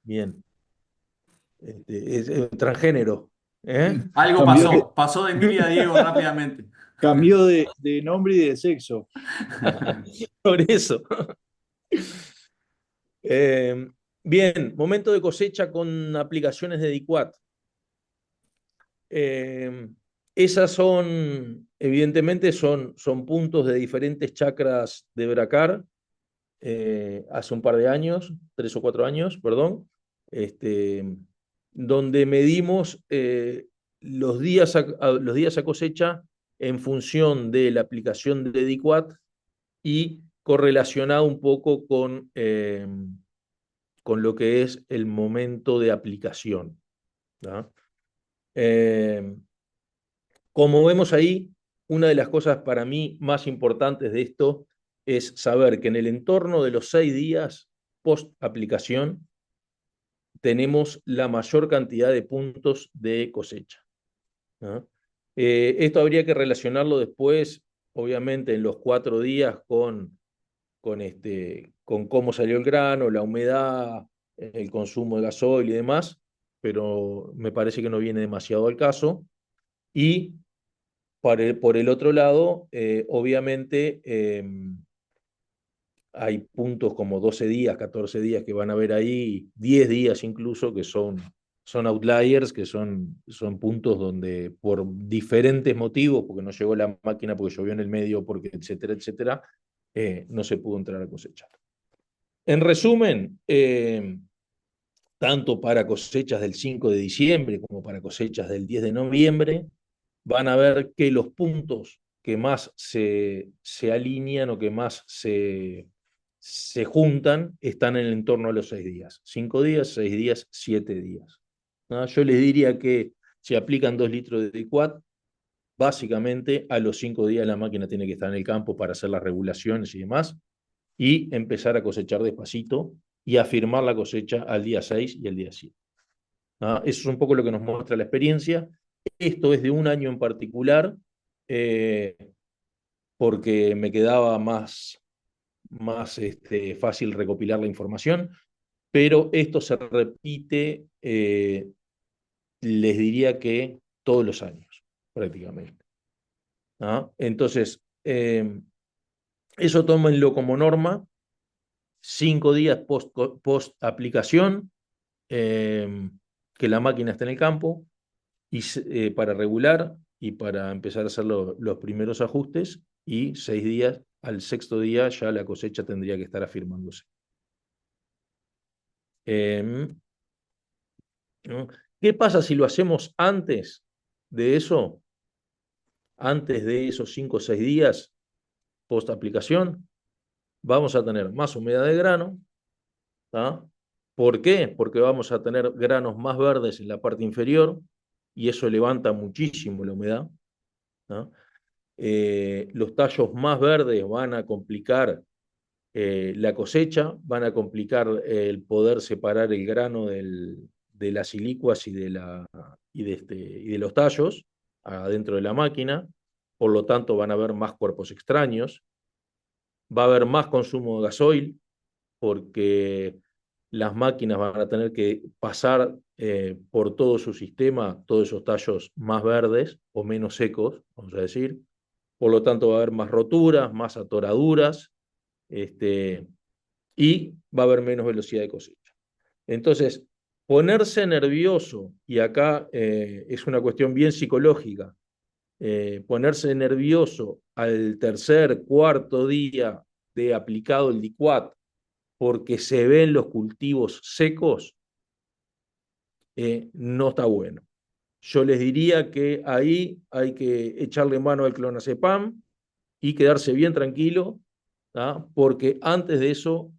Bien. Es transgénero. ¿Eh? Algo Cambió de, pasó de Emilia a Diego rápidamente. cambió de nombre y de sexo. Por eso. Eh, bien, momento de cosecha con aplicaciones de DICUAT. Eh, Esas evidentemente, son puntos de diferentes chacras de Bracar, hace un par de años, 3 o 4 años, perdón, donde medimos los días a cosecha en función de la aplicación de DICUAT y correlacionado un poco con lo que es el momento de aplicación. ¿No? Eh, Como vemos ahí, una de las cosas para mí más importantes de esto es saber que en el entorno de los 6 días post aplicación tenemos la mayor cantidad de puntos de cosecha, ¿no? Esto habría que relacionarlo después obviamente en los 4 días con cómo salió el grano, la humedad, el consumo de gasoil y demás, pero me parece que no viene demasiado al caso. Y por el otro lado, obviamente hay puntos como 12 días, 14 días que van a haber ahí, 10 días incluso, que son outliers, que son puntos donde por diferentes motivos, porque no llegó la máquina, porque llovió en el medio, porque etcétera, etcétera, no se pudo entrar a cosechar. En resumen, tanto para cosechas del 5 de diciembre como para cosechas del 10 de noviembre, van a ver que los puntos que más se alinean o que más se juntan están en el entorno de los 6 días. 5 días, 6 días, 7 días. ¿No? Yo les diría que si aplican 2 litros de DICUAT, básicamente a los 5 días la máquina tiene que estar en el campo para hacer las regulaciones y demás, y empezar a cosechar despacito y a firmar la cosecha al día 6 y al día 7. ¿No? Eso es un poco lo que nos muestra la experiencia. Esto es de un año en particular, porque me quedaba más fácil recopilar la información, pero esto se repite, les diría que todos los años, prácticamente. ¿No? Entonces, eso tómenlo como norma, 5 días post aplicación, que la máquina esté en el campo, y para regular y para empezar a hacer los primeros ajustes, y 6 días, al 6.º día ya la cosecha tendría que estar afirmándose. ¿No? ¿Qué pasa si lo hacemos antes de eso? Antes de esos 5 o 6 días post aplicación, vamos a tener más humedad de grano. ¿Ah? ¿Por qué? Porque vamos a tener granos más verdes en la parte inferior, y eso levanta muchísimo la humedad. ¿No? Los tallos más verdes van a complicar la cosecha, van a complicar el poder separar el grano de las silicuas y de los tallos adentro de la máquina. Por lo tanto, van a haber más cuerpos extraños, va a haber más consumo de gasoil, porque las máquinas van a tener que pasar por todo su sistema, todos esos tallos más verdes o menos secos, vamos a decir. Por lo tanto, va a haber más roturas, más atoraduras, y va a haber menos velocidad de cosecha. Entonces, ponerse nervioso, y acá es una cuestión bien psicológica, ponerse nervioso al tercer, cuarto día de aplicado el DICUAT porque se ven los cultivos secos, no está bueno. Yo les diría que ahí hay que echarle mano al clonazepam y quedarse bien tranquilo, ¿tá? Porque antes de eso,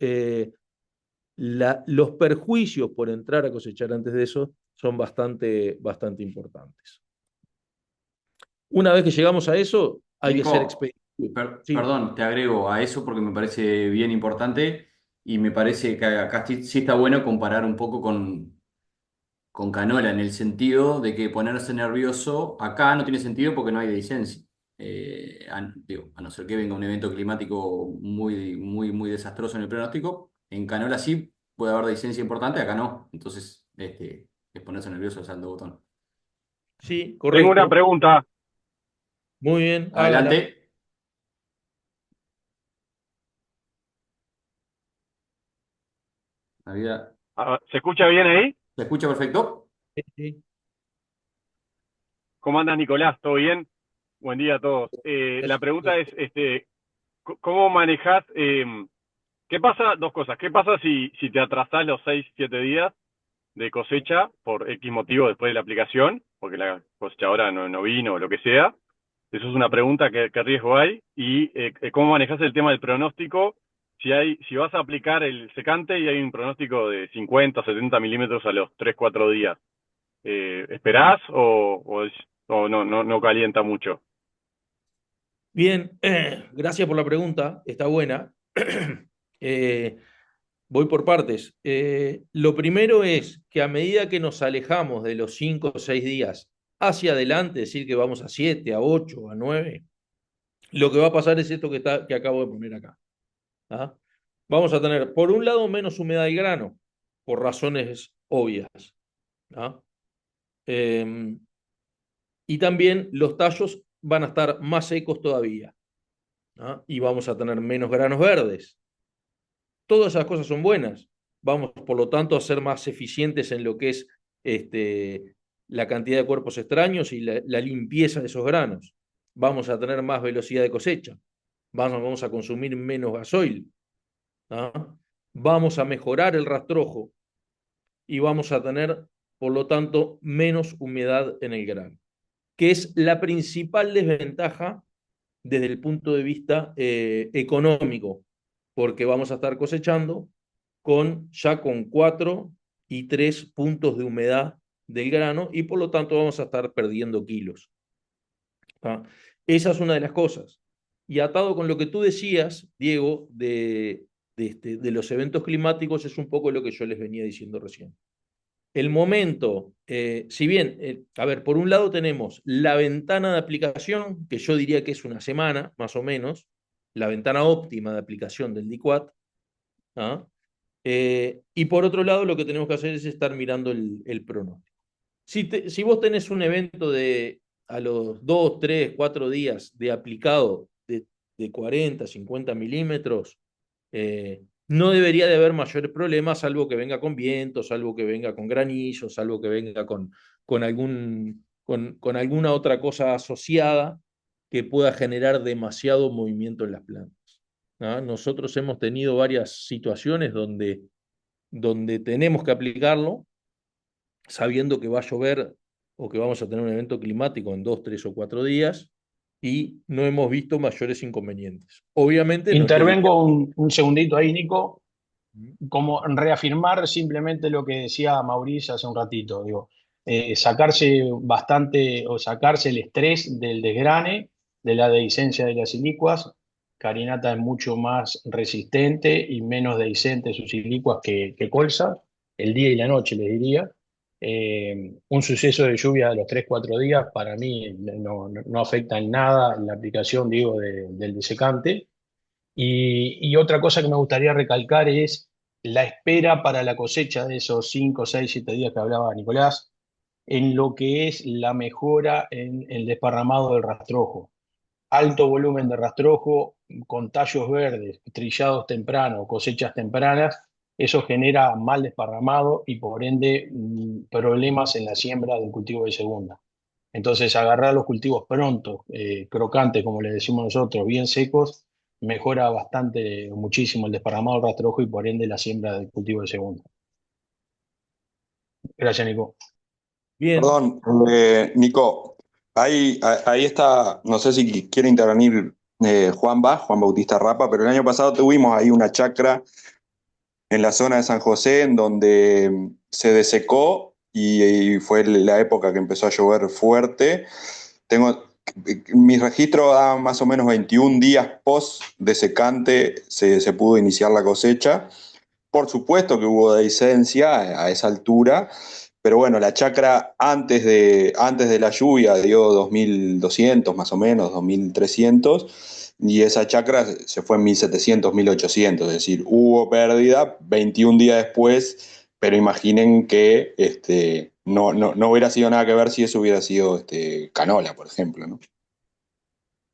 los perjuicios por entrar a cosechar antes de eso son bastante importantes. Una vez que llegamos a eso, hay que ser Nico, expeditivo. Sí. perdón, te agrego a eso porque me parece bien importante y me parece que acá sí está bueno comparar un poco con canola, en el sentido de que ponerse nervioso acá no tiene sentido porque no hay licencia. Digo, a no ser que venga un evento climático muy, muy, muy desastroso en el pronóstico, en canola sí puede haber licencia importante, acá no. Entonces, es ponerse nervioso usando botón. Sí, Tengo una correcto. pregunta. Muy bien, hágala. Adelante. Navidad. ¿Se escucha bien ahí? ¿Se escucha perfecto? Sí. ¿Cómo andas, Nicolás? ¿Todo bien? Buen día a todos. La pregunta es, ¿cómo manejás? ¿Qué pasa? Dos cosas. ¿Qué pasa si te atrasás los 6, 7 días de cosecha por X motivo después de la aplicación? Porque la cosechadora no vino o lo que sea. Eso es una pregunta, ¿qué riesgo hay? Y ¿cómo manejás el tema del pronóstico? Si vas a aplicar el secante y hay un pronóstico de 50, 70 milímetros a los 3, 4 días, ¿esperás o no calienta mucho? Bien, gracias por la pregunta, está buena. Voy por partes. Lo primero es que a medida que nos alejamos de los 5 o 6 días hacia adelante, es decir, que vamos a 7, a 8, a 9, lo que va a pasar es esto que acabo de poner acá. ¿Ah? Vamos a tener, por un lado, menos humedad del grano, por razones obvias. ¿Ah? Eh, y también los tallos van a estar más secos todavía. ¿Ah? Y vamos a tener menos granos verdes. Todas esas cosas son buenas. Vamos, por lo tanto, a ser más eficientes en lo que es la cantidad de cuerpos extraños y la limpieza de esos granos. Vamos a tener más velocidad de cosecha. Vamos a consumir menos gasoil. ¿Ah? Vamos a mejorar el rastrojo y vamos a tener, por lo tanto, menos humedad en el grano, que es la principal desventaja desde el punto de vista económico, porque vamos a estar cosechando ya con 4 y 3 puntos de humedad del grano y por lo tanto vamos a estar perdiendo kilos. ¿Ah? Esa es una de las cosas. Y atado con lo que tú decías, Diego, de los eventos climáticos, es un poco lo que yo les venía diciendo recién. El momento, si bien, a ver, por un lado tenemos la ventana de aplicación, que yo diría que es una semana, más o menos, la ventana óptima de aplicación del DICUAT, ¿ah? Y por otro lado, lo que tenemos que hacer es estar mirando el pronóstico. Si vos tenés un evento a los 2, 3, 4 días de aplicado de 40, 50 milímetros, no debería de haber mayores problemas, salvo que venga con viento, salvo que venga con granizo, salvo que venga con alguna otra cosa asociada que pueda generar demasiado movimiento en las plantas. ¿Ah? Nosotros hemos tenido varias situaciones donde tenemos que aplicarlo sabiendo que va a llover o que vamos a tener un evento climático en 2, 3 o 4 días y no hemos visto mayores inconvenientes. Obviamente no es lo ideal. Intervengo un segundito ahí, Nico, como reafirmar simplemente lo que decía Mauricio hace un ratito. Digo, sacarse bastante o sacarse el estrés del desgrane, de la dehiscencia de las silicuas. Carinata es mucho más resistente y menos dehiscente sus silicuas que colza, el día y la noche les diría. Un suceso de lluvia de los 3 4 días para mí no afecta en nada la aplicación, digo, del desecante. Y otra cosa que me gustaría recalcar es la espera para la cosecha de esos 5 6 7 días que hablaba Nicolás, en lo que es la mejora en el desparramado del rastrojo. Alto volumen de rastrojo, con tallos verdes, trillados temprano, cosechas tempranas, eso genera mal desparramado y por ende problemas en la siembra del cultivo de segunda. Entonces, agarrar los cultivos prontos, crocantes, como le decimos nosotros, bien secos, mejora bastante, muchísimo el desparramado del rastrojo y por ende la siembra del cultivo de segunda. Gracias, Nico. Bien. Perdón, Nico, ahí está, no sé si quiere intervenir Juan Bautista Rapa, pero el año pasado tuvimos ahí una chacra en la zona de San José en donde se desecó y fue la época que empezó a llover fuerte. Mi registro da más o menos 21 días post desecante se pudo iniciar la cosecha. Por supuesto que hubo dehiscencia a esa altura, pero bueno, la chacra antes de la lluvia dio 2.200 más o menos, 2.300, y esa chacra se fue en 1.700, 1.800, es decir, hubo pérdida 21 días después, pero imaginen que no hubiera sido nada que ver si eso hubiera sido canola, por ejemplo, ¿no?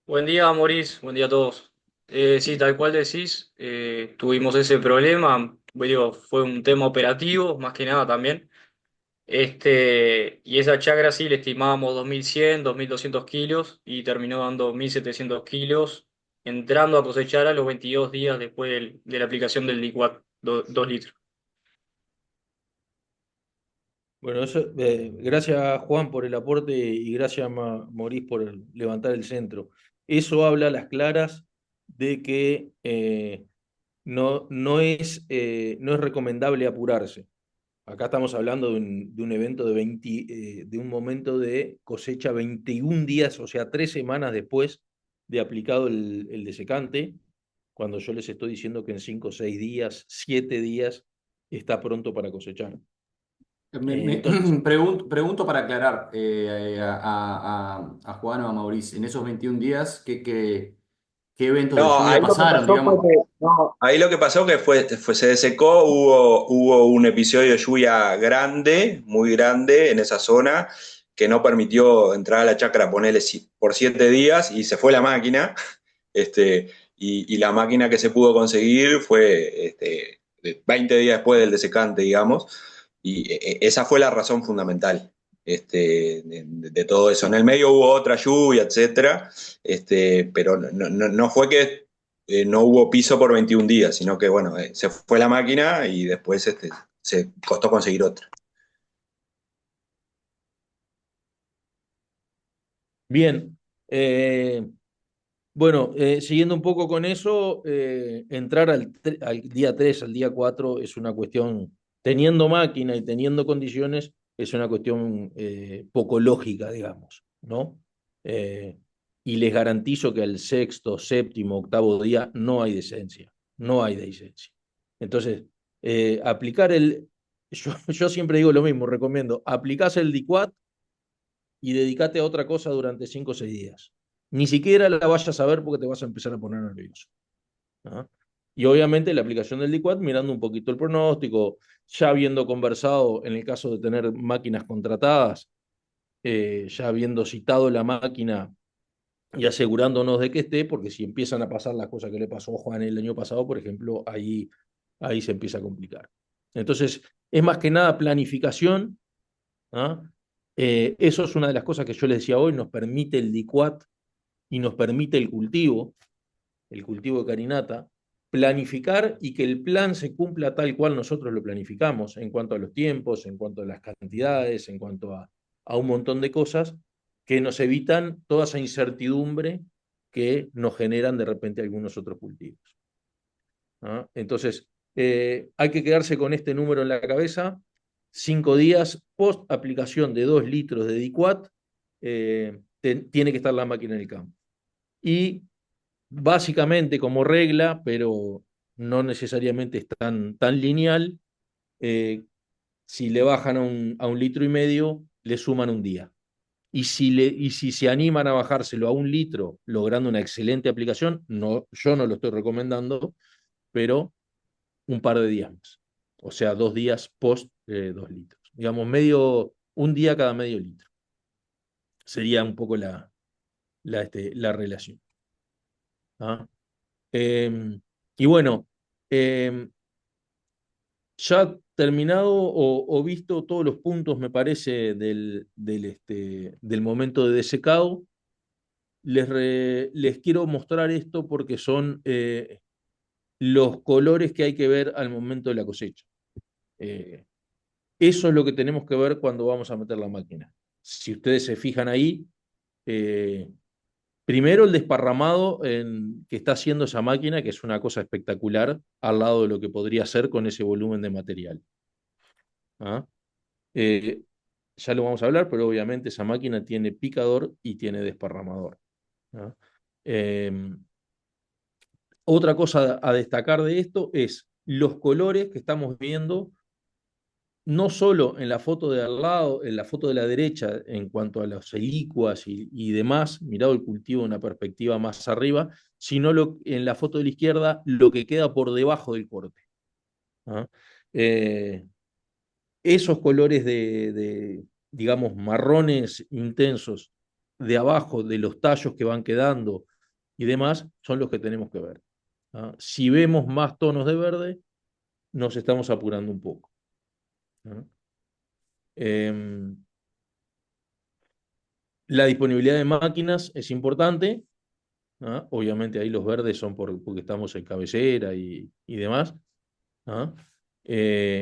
Buen día, Maurice. Buen día a todos. Sí, tal cual decís, tuvimos ese problema. Digo, fue un tema operativo, más que nada también. Y esa chacra sí le estimábamos 2.100, 2.200 kilos y terminó dando 1.700 kilos, entrando a cosechar a los 22 días después de la aplicación del licuat, 2 litros. Bueno, gracias Juan por el aporte y gracias Maurice por levantar el centro. Eso habla a las claras de que no es recomendable apurarse. Acá estamos hablando de un evento de un momento de cosecha 21 días, o sea, 3 semanas después de aplicado el desecante, cuando yo les estoy diciendo que en 5, 6 días, 7 días está pronto para cosechar. Entonces, Pregunto para aclarar a Juan o a Mauricio, en esos 21 días, ¿Qué eventos de No, lluvia ahí lo que pasaron, pasó fue digamos? que, no, ahí lo que pasó que se desecó, hubo un episodio de lluvia grande, muy grande en esa zona, que no permitió entrar a la chacra, ponerle por 7 días y se fue la máquina. Y la máquina que se pudo conseguir fue 20 días después del desecante, digamos, y esa fue la razón fundamental de todo eso. En el medio hubo otra lluvia, etcétera, pero no fue que no hubo piso por 21 días, sino que bueno, se fue la máquina y después se costó conseguir otra. Bien. Bueno, siguiendo un poco con eso, entrar al día 3, al día 4 es una cuestión, teniendo máquina y teniendo condiciones, es una cuestión poco lógica, digamos, ¿no? Eh, y les garantizo que al sexto, séptimo, octavo día no hay decencia, no hay decencia. Entonces, aplicar yo siempre digo lo mismo, recomiendo, aplicás el DICUAT y dedicate a otra cosa durante 5 o 6 días. Ni siquiera la vayas a ver porque te vas a empezar a poner nervioso. ¿Ah? Y obviamente la aplicación del DICUAT mirando un poquito el pronóstico, ya habiendo conversado en el caso de tener máquinas contratadas, ya habiendo citado la máquina y asegurándonos de que esté, porque si empiezan a pasar las cosas que le pasó a Juan el año pasado, por ejemplo, ahí se empieza a complicar. Entonces, es más que nada planificación. ¿Ah? Eso es una de las cosas que yo les decía hoy, nos permite el DICUAT y nos permite el cultivo de carinata, planificar y que el plan se cumpla tal cual nosotros lo planificamos en cuanto a los tiempos, en cuanto a las cantidades, en cuanto a un montón de cosas que nos evitan toda esa incertidumbre que nos generan de repente algunos otros cultivos. ¿Ah? Entonces, hay que quedarse con este número en la cabeza. 5 días post aplicación de 2 litros de DICUAT, tiene que estar la máquina en el campo. Y básicamente como regla, pero no necesariamente es tan lineal, si le bajan a un litro y medio, le suman un día. Y si se animan a bajárselo a 1 litro, logrando una excelente aplicación, no, yo no lo estoy recomendando, pero un par de días más. O sea, 2 días post 2 litros. Digamos, un día cada medio litro. Sería un poco la relación. ¿Ah? Y bueno, ya terminado o visto todos los puntos, me parece, del momento de desecado, les quiero mostrar esto porque son los colores que hay que ver al momento de la cosecha. Eso es lo que tenemos que ver cuando vamos a meter la máquina. Si ustedes se fijan ahí, primero el desparramado que está haciendo esa máquina, que es una cosa espectacular, al lado de lo que podría ser con ese volumen de material. ¿Ah? Ya lo vamos a hablar, pero obviamente esa máquina tiene picador y tiene desparramador. ¿Ah? Otra cosa a destacar de esto es los colores que estamos viendo no solo en la foto de al lado, en la foto de la derecha, en cuanto a las helicuas y demás, mirado el cultivo en una perspectiva más arriba, sino en la foto de la izquierda, lo que queda por debajo del corte. ¿Ah? Esos colores digamos, marrones intensos de abajo, de los tallos que van quedando y demás, son los que tenemos que ver. ¿Ah? Si vemos más tonos de verde, nos estamos apurando un poco. ¿Ah? La disponibilidad de máquinas es importante. ¿Ah? Obviamente ahí los verdes son porque estamos en cabecera y demás. ¿Ah?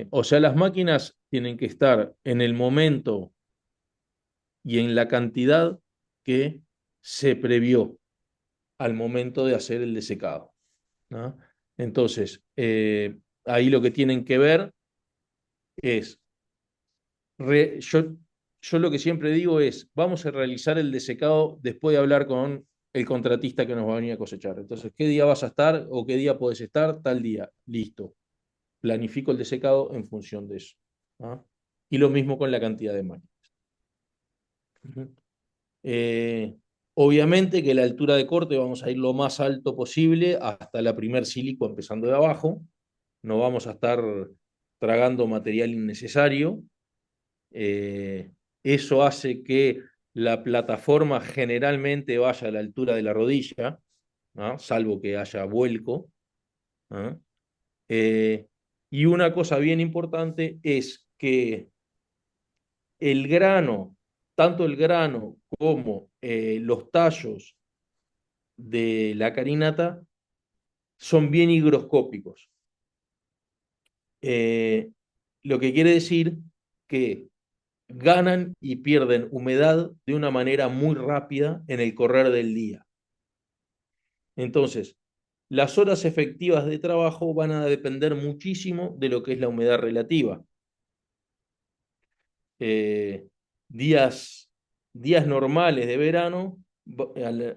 O sea, las máquinas tienen que estar en el momento y en la cantidad que se previó al momento de hacer el desecado. ¿Ah? Entonces, ahí lo que tienen que ver es yo lo que siempre digo es, vamos a realizar el desecado después de hablar con el contratista que nos va a venir a cosechar. Entonces, ¿qué día vas a estar o qué día puedes estar? Tal día. Listo. Planifico el desecado en función de eso. ¿Ah? Y lo mismo con la cantidad de máquinas. Obviamente que la altura de corte vamos a ir lo más alto posible hasta la primer sílico empezando de abajo. No vamos a estar tragando material innecesario. Eso hace que la plataforma generalmente vaya a la altura de la rodilla, ¿no? Salvo que haya vuelco, ¿no? Y una cosa bien importante es que el grano, tanto el grano como los tallos de la carinata son bien higroscópicos. Lo que quiere decir que ganan y pierden humedad de una manera muy rápida en el correr del día. Entonces, las horas efectivas de trabajo van a depender muchísimo de lo que es la humedad relativa. Días normales de verano,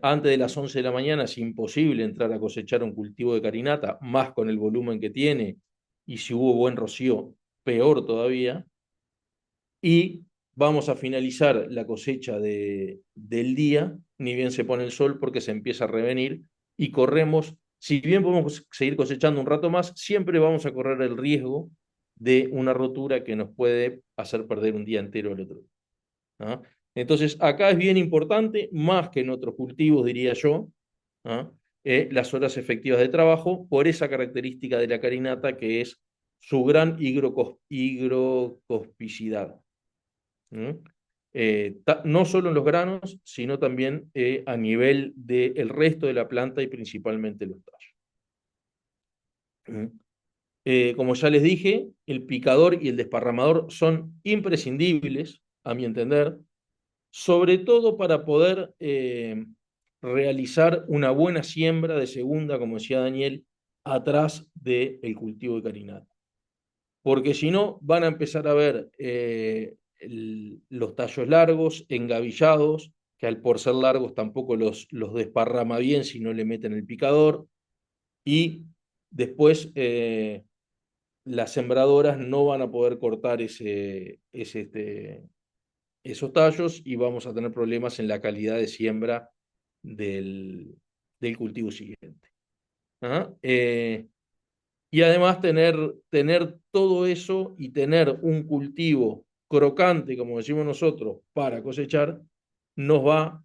antes de las 11 de la mañana es imposible entrar a cosechar un cultivo de carinata, más con el volumen que tiene, y si hubo buen rocío, peor todavía. Y vamos a finalizar la cosecha del día, ni bien se pone el sol, porque se empieza a revenir y corremos, si bien podemos seguir cosechando un rato más, siempre vamos a correr el riesgo de una rotura que nos puede hacer perder un día entero al otro. ¿Ah? Entonces, acá es bien importante, más que en otros cultivos, diría yo, ¿ah? Las horas efectivas de trabajo, por esa característica de la carinata que es su gran higrocospicidad. No solo en los granos, sino también a nivel del resto de la planta y principalmente los tallos. Como ya les dije, el picador y el desparramador son imprescindibles, a mi entender, sobre todo para poder realizar una buena siembra de segunda, como decía Daniel, atrás del cultivo de carinata. Porque si no, van a empezar a ver los tallos largos, engavillados, que al por ser largos tampoco los desparrama bien si no le meten el picador, y después las sembradoras no van a poder cortar esos tallos y vamos a tener problemas en la calidad de siembra del cultivo siguiente. ¿Ah? Y además tener todo eso y tener un cultivo crocante, como decimos nosotros, para cosechar, nos va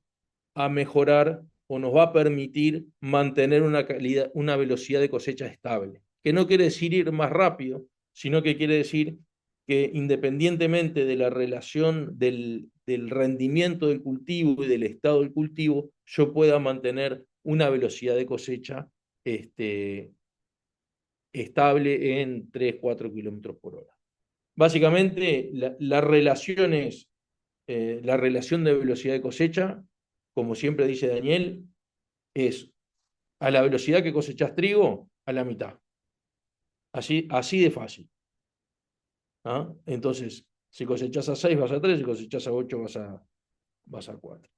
a mejorar o nos va a permitir mantener una calidad, una velocidad de cosecha estable. Que no quiere decir ir más rápido, sino que quiere decir que independientemente de la relación del rendimiento del cultivo y del estado del cultivo, yo pueda mantener una velocidad de cosecha estable en 3-4 kilómetros por hora. Básicamente, la relación es la relación de velocidad de cosecha, como siempre dice Daniel, es a la velocidad que cosechas trigo, a la mitad. Así de fácil. ¿Ah? Entonces, si cosechas a 6 vas a 3, si cosechas a 8 vas a 4.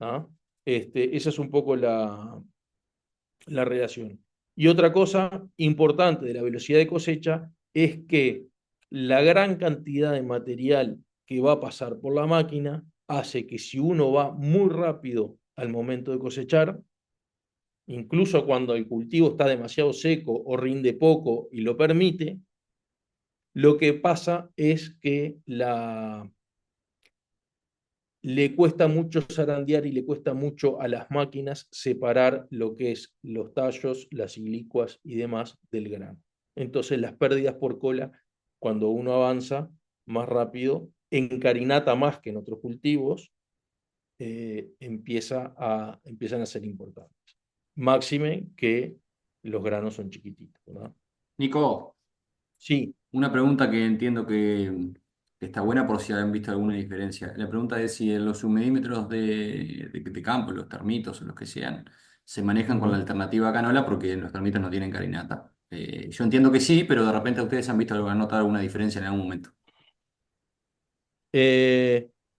¿Ah? Esa es un poco la relación. Y otra cosa importante de la velocidad de cosecha es que la gran cantidad de material que va a pasar por la máquina hace que si uno va muy rápido al momento de cosechar, incluso cuando el cultivo está demasiado seco o rinde poco y lo permite, lo que pasa es que le cuesta mucho zarandear y le cuesta mucho a las máquinas separar lo que es los tallos, las silicuas y demás del grano. Entonces las pérdidas por cola, cuando uno avanza más rápido, en carinata más que en otros cultivos, empiezan a ser importantes. Máxime que los granos son chiquititos, ¿verdad? Nico, Sí. una pregunta que entiendo que está buena por si han visto alguna diferencia. La pregunta es si en los humedímetros de campo, los termitos o los que sean, se manejan con la alternativa canola porque los termitos no tienen carinata. Yo entiendo que sí, pero de repente ustedes han visto, han notado alguna diferencia en algún momento.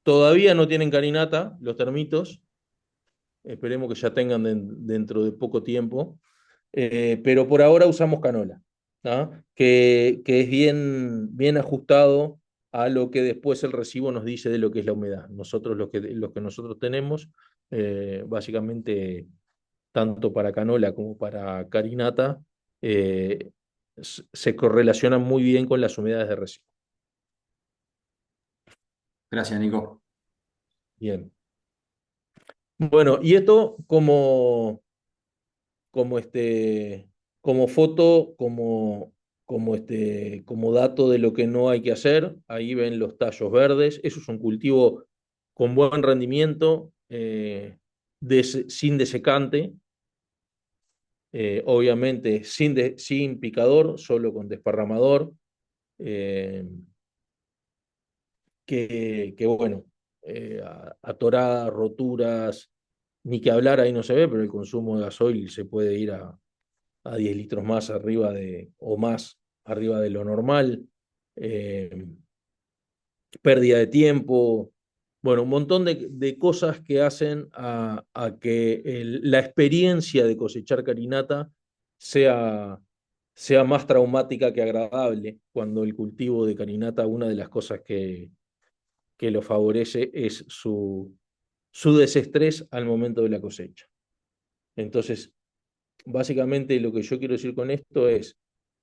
Todavía no tienen carinata los termitos. Esperemos que ya tengan dentro de poco tiempo. Pero por ahora usamos canola, ¿no? Que es bien ajustado a lo que después el recibo nos dice de lo que es la humedad. Nosotros, los que nosotros tenemos, Básicamente, tanto para canola como para carinata, eh, se correlacionan muy bien con las humedades de residuo. Gracias, Nico. Bien. Bueno, y esto como, como foto, como dato de lo que no hay que hacer. Ahí ven los tallos verdes. Eso es un cultivo con buen rendimiento, sin desecante, obviamente sin picador, solo con desparramador. eh, que bueno, atoradas, roturas, ni que hablar ahí no se ve, pero el consumo de gasoil se puede ir a 10 litros más arriba o más arriba de lo normal. eh, Pérdida de tiempo, bueno, un montón de cosas que hacen a que la experiencia de cosechar carinata sea más traumática que agradable, cuando el cultivo de carinata, una de las cosas que lo favorece es su desestrés al momento de la cosecha. Entonces, básicamente lo que yo quiero decir con esto es,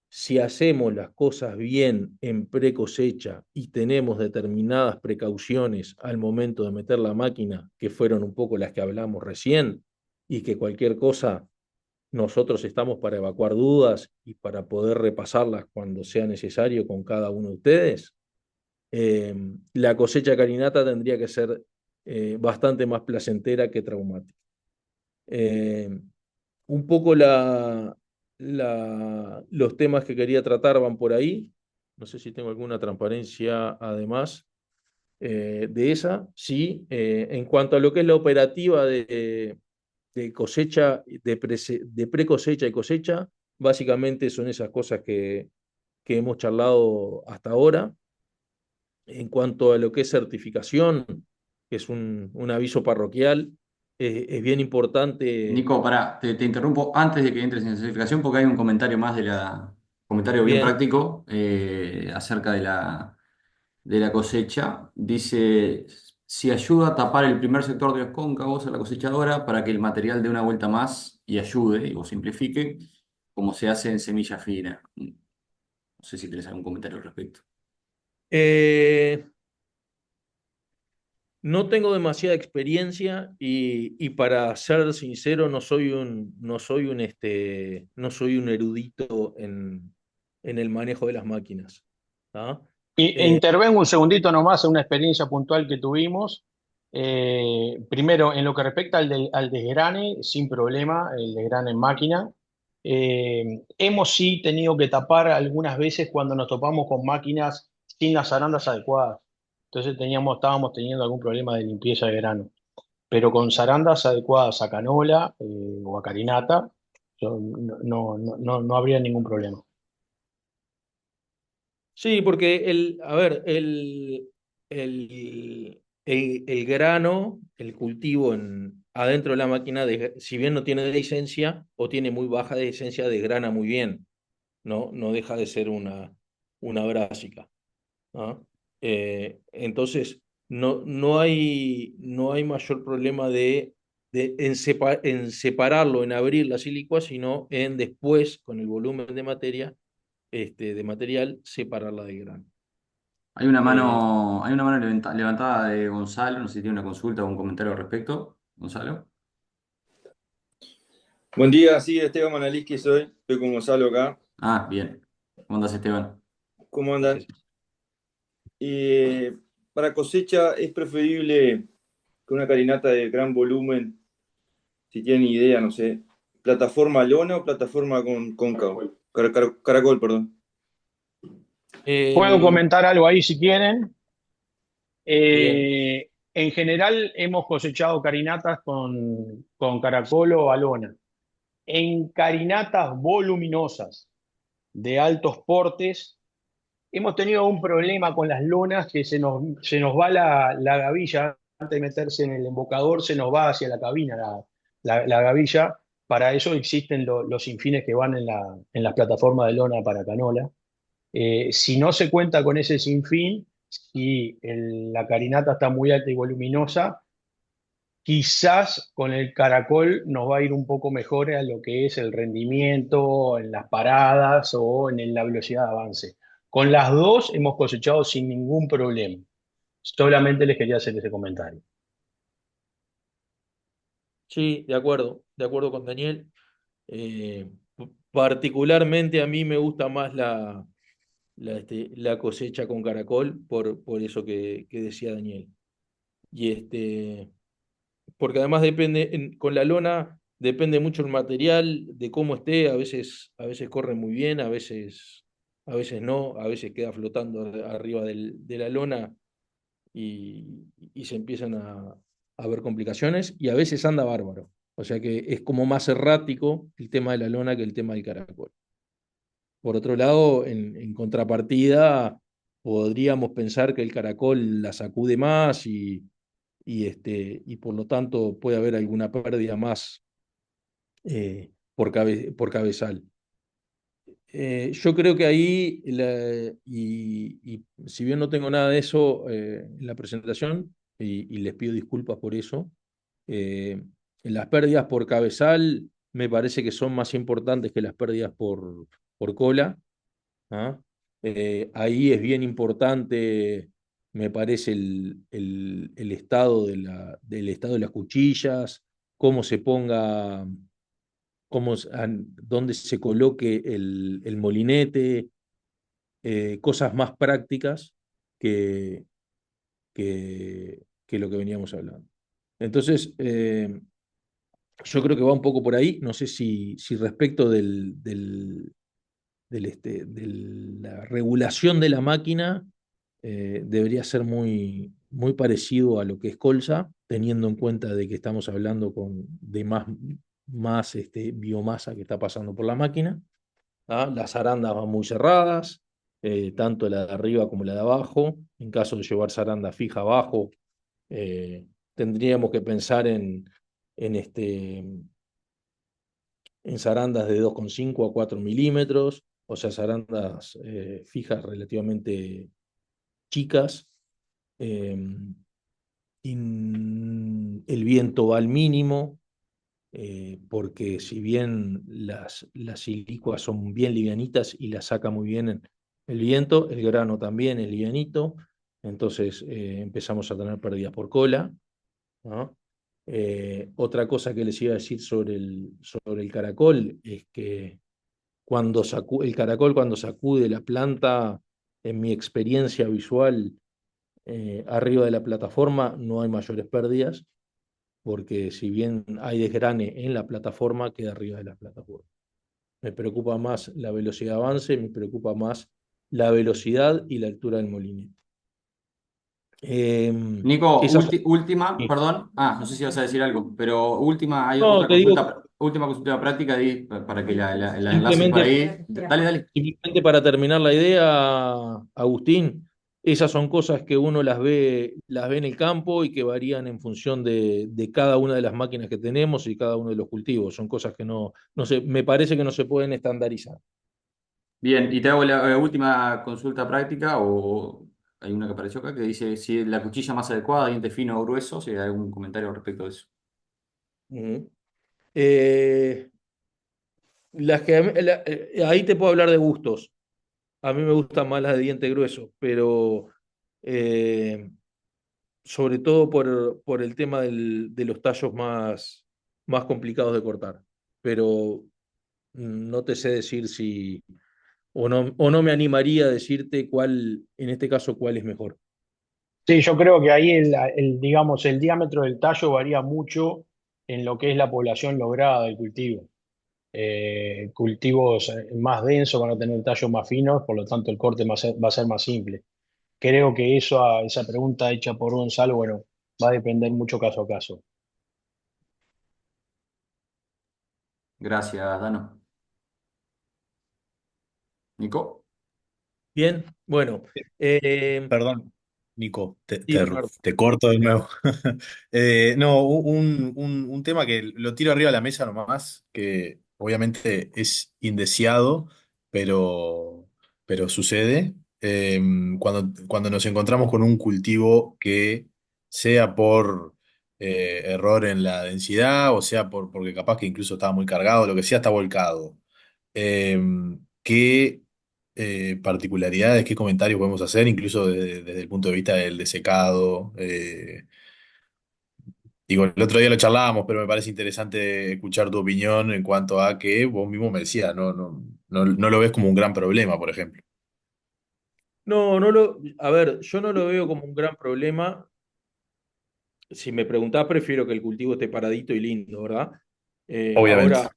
si hacemos las cosas bien en pre-cosecha y tenemos determinadas precauciones al momento de meter la máquina, que fueron un poco las que hablamos recién, y que cualquier cosa nosotros estamos para evacuar dudas y para poder repasarlas cuando sea necesario con cada uno de ustedes, la cosecha carinata tendría que ser bastante más placentera que traumática. Eh, un poco los temas que quería tratar van por ahí. No sé si tengo alguna transparencia además de esa. Sí, en cuanto a lo que es la operativa de cosecha, de pre-cosecha y cosecha, básicamente son esas cosas que hemos charlado hasta ahora. En cuanto a lo que es certificación, que es un aviso parroquial, es bien importante. Nico, pará, te interrumpo antes de que entres en certificación porque hay un comentario más comentario bien Bien, práctico acerca de la cosecha. Dice, si ayuda a tapar el primer sector de los cóncavos a la cosechadora para que el material dé una vuelta más y ayude o simplifique, como se hace en semilla fina. No sé si tenés algún comentario al respecto. eh, no tengo demasiada experiencia y para ser sincero no soy un erudito en el manejo de las máquinas. ¿Ah? Eh, Intervengo un segundito nomás en una experiencia puntual que tuvimos. Primero, en lo que respecta al desgrane, sin problema, el desgrane en máquina. Hemos sí tenido que tapar algunas veces cuando nos topamos con máquinas sin las zarandas adecuadas. Entonces estábamos teniendo algún problema de limpieza de grano. Pero con zarandas adecuadas a canola o a carinata, no habría ningún problema. Sí, porque a ver, el grano, el cultivo adentro de la máquina, si bien no tiene licencia o tiene muy baja licencia, desgrana muy bien, ¿no? No deja de ser una brásica. ¿Ah? Entonces, no hay mayor problema en separarlo, en abrir la silicua, sino en después, con el volumen de materia, de material, separarla del grano. Eh, Hay una mano levantada de Gonzalo, no sé si tiene una consulta o un comentario al respecto. Gonzalo. Buen día, sí, Esteban Manaliski estoy con Gonzalo acá. Ah, bien. ¿Cómo andas, Esteban? ¿Cómo andan? Para cosecha es preferible que una carinata de gran volumen, si tienen idea, no sé, plataforma lona o plataforma con cóncavo, caracol, perdón. Puedo em, comentar algo ahí si quieren. bien. En general hemos cosechado carinatas con caracol o alona. En carinatas voluminosas de altos portes, hemos tenido un problema con las lonas que se nos va la gavilla, antes de meterse en el embocador, se nos va hacia la cabina la gavilla. Para eso existen los infines que van en las plataformas de lona para canola. Si no se cuenta con ese sinfín, si la carinata está muy alta y voluminosa, Quizás con el caracol nos va a ir un poco mejor a lo que es el rendimiento, en las paradas o en la velocidad de avance. Con las dos hemos cosechado sin ningún problema. Solamente les quería hacer ese comentario. Sí, de acuerdo con Daniel. Particularmente a mí me gusta más la cosecha con caracol por eso que decía Daniel. Y porque además depende, con la lona depende mucho el material, de cómo esté, a veces corre muy bien, a veces no, a veces queda flotando arriba de la lona y se empiezan a ver complicaciones y a veces anda bárbaro. O sea que es como más errático el tema de la lona que el tema del caracol. Por otro lado, en contrapartida, podríamos pensar que el caracol la sacude más y por lo tanto puede haber alguna pérdida más por cabezal. Yo creo que ahí, y si bien no tengo nada de eso en la presentación, y les pido disculpas por eso, las pérdidas por cabezal me parece que son más importantes que las pérdidas por cola. ¿Ah? Ahí es bien importante, me parece, el estado del estado de las cuchillas, cómo se ponga, dónde se coloque el molinete, cosas más prácticas que, que lo que veníamos hablando. Entonces, yo creo que va un poco por ahí. No sé si respecto de la regulación de la máquina debería ser muy parecido a lo que es Colza, teniendo en cuenta de que estamos hablando de más biomasa que está pasando por la máquina. ¿Ah? Las arandas van muy cerradas, tanto la de arriba como la de abajo. En caso de llevar zaranda fija abajo, eh, tendríamos que pensar en, este, en zarandas de 2,5 a 4 milímetros, o sea, zarandas fijas relativamente chicas. eh, el viento va al mínimo, porque si bien las silicuas son bien livianitas y las saca muy bien el viento, el grano también es livianito, entonces empezamos a tener pérdidas por cola, ¿no? Otra cosa que les iba a decir sobre el caracol es que el caracol cuando sacude la planta, en mi experiencia visual, arriba de la plataforma no hay mayores pérdidas, porque si bien hay desgrane en la plataforma, queda arriba de la plataforma. Me preocupa más la velocidad de avance, me preocupa más la velocidad y la altura del molinete. Nico, Esas última, son... perdón. No sé si vas a decir algo, pero última, hay No, otra te digo, consulta, última consulta práctica para que la enlaces por simplemente, ahí. Dale, dale. simplemente para terminar la idea, Agustín, esas son cosas que uno las ve en el campo y que varían en función de cada una de las máquinas que tenemos y cada uno de los cultivos. Son cosas que no sé, me parece que no se pueden estandarizar. Bien, y te hago la última consulta práctica, o hay una que apareció acá que dice si la cuchilla más adecuada, diente fino o grueso, si hay algún comentario respecto de eso. Ujú. Eh, ahí te puedo hablar de gustos. A mí me gustan más las de diente grueso, pero eh, sobre todo por el tema de los tallos más complicados de cortar. Pero no te sé decir si, o no me animaría a decirte cuál, en este caso, cuál es mejor. Sí, yo creo que ahí digamos, el diámetro del tallo varía mucho en lo que es la población lograda del cultivo. Cultivos más densos van a tener tallos más finos, por lo tanto el corte va a ser más simple. Creo que esa pregunta hecha por Gonzalo, bueno, va a depender mucho caso a caso. Gracias, Dano. Nico. Bien, bueno. Perdón, Nico, Sí, Bernardo. te corto de nuevo. No, un tema que lo tiro arriba de la mesa nomás, que obviamente es indeseado, pero sucede. Cuando nos encontramos con un cultivo que sea por error en la densidad, o sea, porque capaz que incluso estaba muy cargado, lo que sea, está volcado. Eh, ¿Qué particularidades, qué comentarios podemos hacer, incluso desde el punto de vista del desecado? Digo, el otro día lo charlábamos, pero me parece interesante escuchar tu opinión en cuanto a que vos mismo me decías, no lo ves como un gran problema, por ejemplo. No, a ver, yo no lo veo como un gran problema. Si me preguntás, prefiero que el cultivo esté paradito y lindo, ¿verdad? Obviamente. Ahora,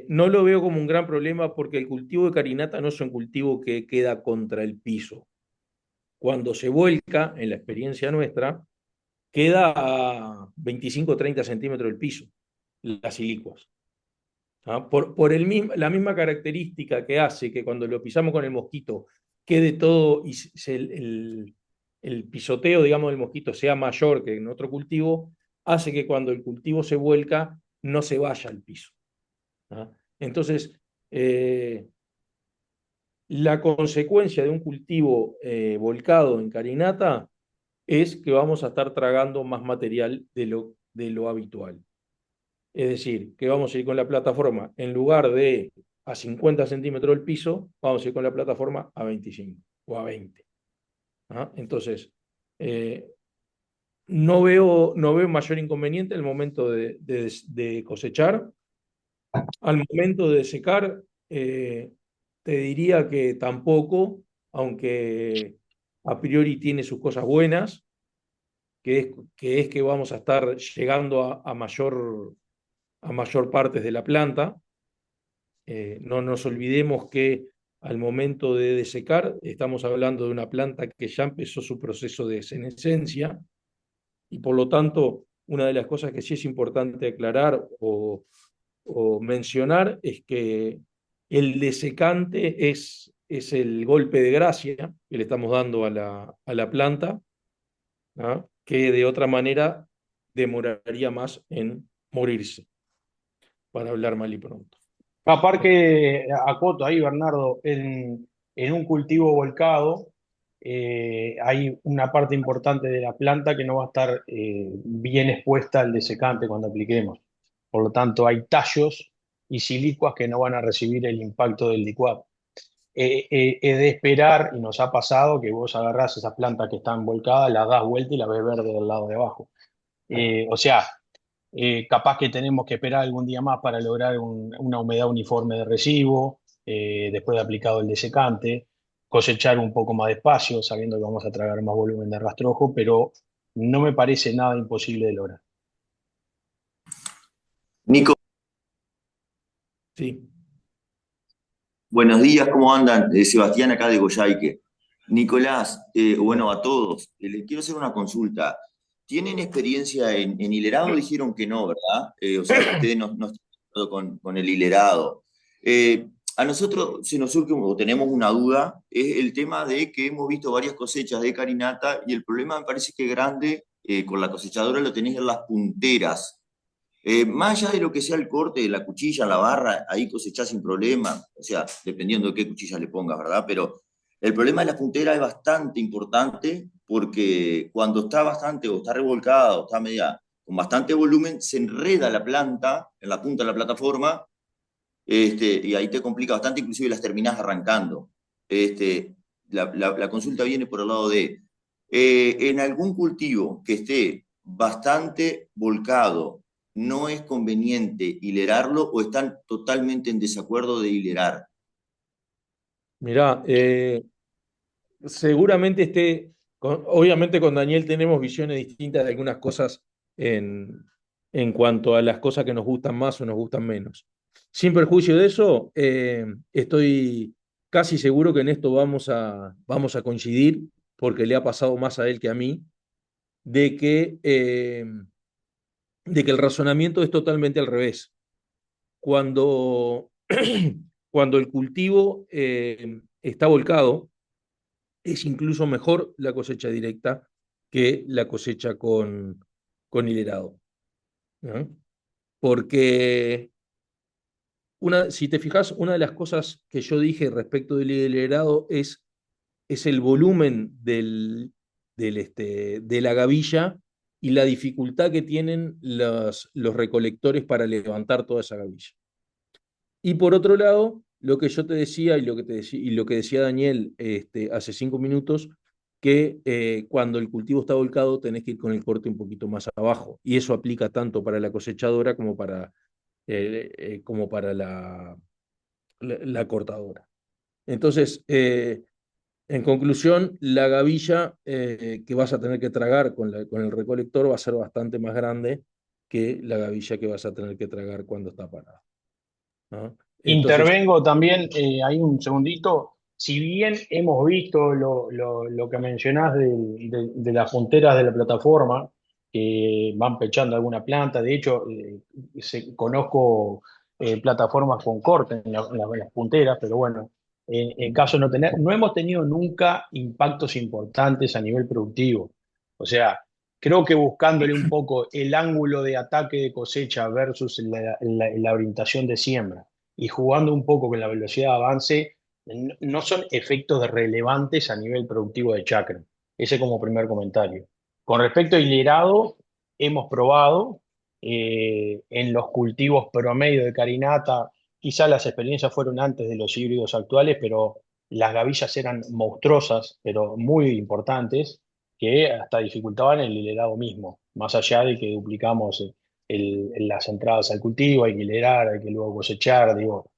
no lo veo como un gran problema porque el cultivo de carinata no es un cultivo que queda contra el piso. Cuando se vuelca, en la experiencia nuestra, queda a 25 o 30 centímetros del piso, las silicuas. ¿Ah? Por la misma característica que hace que cuando lo pisamos con el mosquito quede todo y el pisoteo, digamos, del mosquito sea mayor que en otro cultivo, hace que cuando el cultivo se vuelca no se vaya al piso. ¿Ah? Entonces, la consecuencia de un cultivo volcado en carinata es que vamos a estar tragando más material de lo habitual. Es decir, que vamos a ir con la plataforma, en lugar de a 50 centímetros del piso, vamos a ir con la plataforma a 25 o a 20. ¿Ah? Entonces, no veo mayor inconveniente en el momento de cosechar. Al momento de secar, te diría que tampoco, aunque a priori tiene sus cosas buenas, que es que vamos a estar llegando a mayor partes de la planta. No nos olvidemos que al momento de desecar estamos hablando de una planta que ya empezó su proceso de senescencia y por lo tanto una de las cosas que sí es importante aclarar o mencionar es que el desecante es el golpe de gracia que le estamos dando a la planta, ¿ah? Que de otra manera demoraría más en morirse, para hablar mal y pronto. Aparte, acoto ahí, Bernardo, en un cultivo volcado hay una parte importante de la planta que no va a estar bien expuesta al desecante cuando apliquemos. Por lo tanto, hay tallos y silicuas que no van a recibir el impacto del licuado. Es de esperar, y nos ha pasado, que vos agarrás esas plantas que están volcadas, las das vuelta y las ves verde del lado de abajo. O sea, capaz que tenemos que esperar algún día más para lograr una humedad uniforme de residuo, después de aplicado el desecante, cosechar un poco más despacio, sabiendo que vamos a tragar más volumen de rastrojo, pero no me parece nada imposible de lograr. Nico, Sí. buenos días, ¿cómo andan? Sebastián acá de Goyaique. Nicolás, bueno, a todos, les quiero hacer una consulta. ¿Tienen experiencia en hilerado? Dijeron que no, ¿verdad? O sea, que ustedes no están de acuerdo con el hilerado. A nosotros se nos surge o tenemos una duda, es el tema de que hemos visto varias cosechas de carinata y el problema me parece que grande con la cosechadora lo tenés en las punteras. Más allá de lo que sea el corte de la cuchilla, la barra, ahí cosechás sin problema, o sea, dependiendo de qué cuchilla le pongas, ¿verdad? Pero el problema de la puntera es bastante importante porque cuando está bastante o está revolcada o está media con bastante volumen, se enreda la planta en la punta de la plataforma y ahí te complica bastante, inclusive las terminás arrancando. La consulta viene por el lado de, en algún cultivo que esté bastante volcado, ¿no es conveniente hilerarlo o están totalmente en desacuerdo de hilerar? Mirá, seguramente obviamente con Daniel tenemos visiones distintas de algunas cosas en cuanto a las cosas que nos gustan más o nos gustan menos. Sin perjuicio de eso, estoy casi seguro que en esto vamos a coincidir, porque le ha pasado más a él que a mí, de que el razonamiento es totalmente al revés. Cuando, cuando el cultivo está volcado, es incluso mejor la cosecha directa que la cosecha con hilerado, ¿no? Porque si te fijas, una de las cosas que yo dije respecto del hilerado es el volumen de la gavilla y la dificultad que tienen los recolectores para levantar toda esa gavilla. Y por otro lado, lo que yo te decía y lo que decía Daniel hace 5 minutos, que cuando el cultivo está volcado tenés que ir con el corte un poquito más abajo. Y eso aplica tanto para la cosechadora como para la cortadora. Entonces, en conclusión, la gavilla que vas a tener que tragar con el recolector va a ser bastante más grande que la gavilla que vas a tener que tragar cuando está parada, ¿no? Entonces, Intervengo también, ahí un segundito. Si bien hemos visto lo que mencionás de las punteras de la plataforma, que van pechando alguna planta, de hecho, conozco plataformas con corte en las punteras, pero bueno, en caso de no tener, no hemos tenido nunca impactos importantes a nivel productivo. O sea, creo que buscándole un poco el ángulo de ataque de cosecha versus la orientación de siembra y jugando un poco con la velocidad de avance, no son efectos relevantes a nivel productivo de chacra. Ese como primer comentario. Con respecto a hilerado, hemos probado en los cultivos promedio de carinata, quizás las experiencias fueron antes de los híbridos actuales, pero las gavillas eran monstruosas, pero muy importantes, que hasta dificultaban el hilerado mismo, más allá de que duplicamos las entradas al cultivo, hay que hilerar, hay que luego cosechar, digo.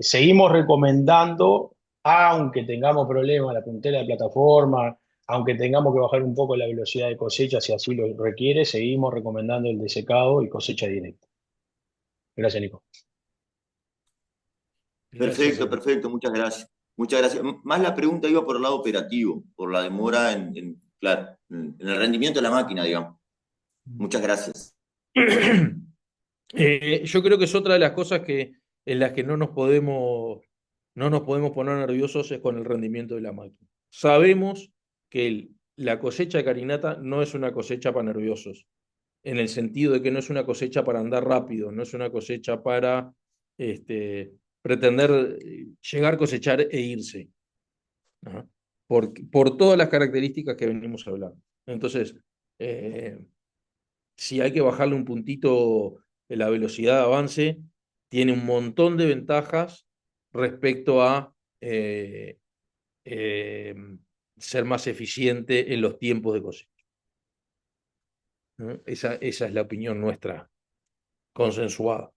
Seguimos recomendando, aunque tengamos problemas en la puntera de plataforma, aunque tengamos que bajar un poco la velocidad de cosecha si así lo requiere, seguimos recomendando el desecado y cosecha directa. Gracias, Nico. Perfecto, perfecto, muchas gracias. Muchas gracias. Más la pregunta iba por el lado operativo, por la demora claro, en el rendimiento de la máquina, digamos. Muchas gracias. Yo creo que es otra de las cosas en las que no nos podemos poner nerviosos es con el rendimiento de la máquina. Sabemos que la cosecha de carinata no es una cosecha para nerviosos, en el sentido de que no es una cosecha para andar rápido, no es una cosecha para pretender llegar, cosechar e irse, ¿no? Por todas las características que venimos hablando. Entonces, si hay que bajarle un puntito la velocidad de avance, tiene un montón de ventajas respecto a ser más eficiente en los tiempos de cosecha, ¿no? Esa es la opinión nuestra consensuada.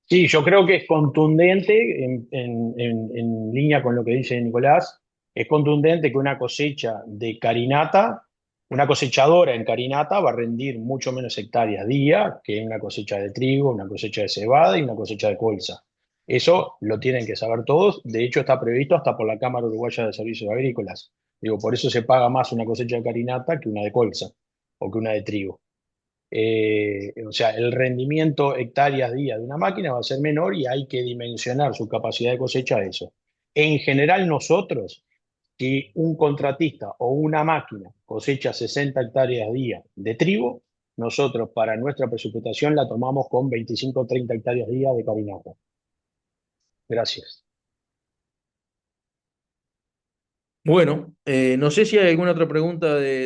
Sí, yo creo que es contundente, en línea con lo que dice Nicolás, es contundente que una cosecha de carinata, una cosechadora en carinata va a rendir mucho menos hectáreas día que una cosecha de trigo, una cosecha de cebada y una cosecha de colza. Eso lo tienen que saber todos, de hecho está previsto hasta por la Cámara Uruguaya de Servicios Agrícolas. Digo, por eso se paga más una cosecha de carinata que una de colza o que una de trigo. O sea, el rendimiento hectáreas día de una máquina va a ser menor y hay que dimensionar su capacidad de cosecha a eso. En general, nosotros, si un contratista o una máquina cosecha 60 hectáreas día de trigo, nosotros para nuestra presupuestación la tomamos con 25 o 30 hectáreas día de carinata. Gracias. Bueno, no sé si hay alguna otra pregunta de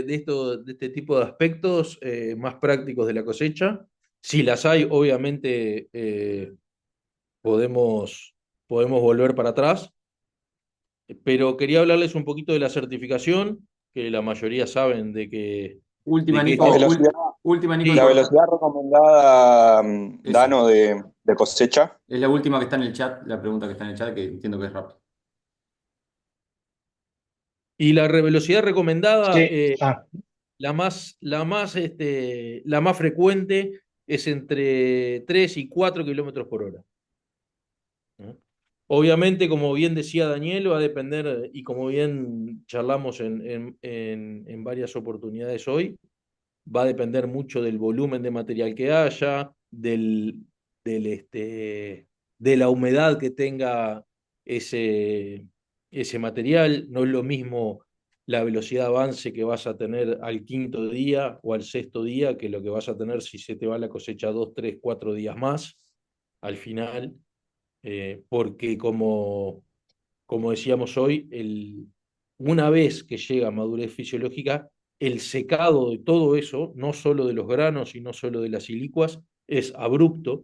este tipo de aspectos más prácticos de la cosecha. Si las hay, obviamente podemos volver para atrás, pero quería hablarles un poquito de la certificación, que la mayoría saben de que Última, de que Nico. este- Última, Nico. Sí. La velocidad recomendada, Eso. Dano, de cosecha. Es la última que está en el chat, la pregunta que está en el chat, que entiendo que es rápido. Y la velocidad recomendada, Sí. la más frecuente es entre 3 y 4 kilómetros por hora, ¿no? Obviamente, como bien decía Daniel, va a depender, y como bien charlamos en varias oportunidades hoy, va a depender mucho del volumen de material que haya, de la humedad que tenga ese material. No es lo mismo la velocidad de avance que vas a tener al quinto día o al sexto día que lo que vas a tener si se te va la cosecha 2, 3, 4 días más al final, porque como decíamos hoy, una vez que llega a madurez fisiológica, el secado de todo eso, no solo de los granos y no solo de las silicuas, es abrupto.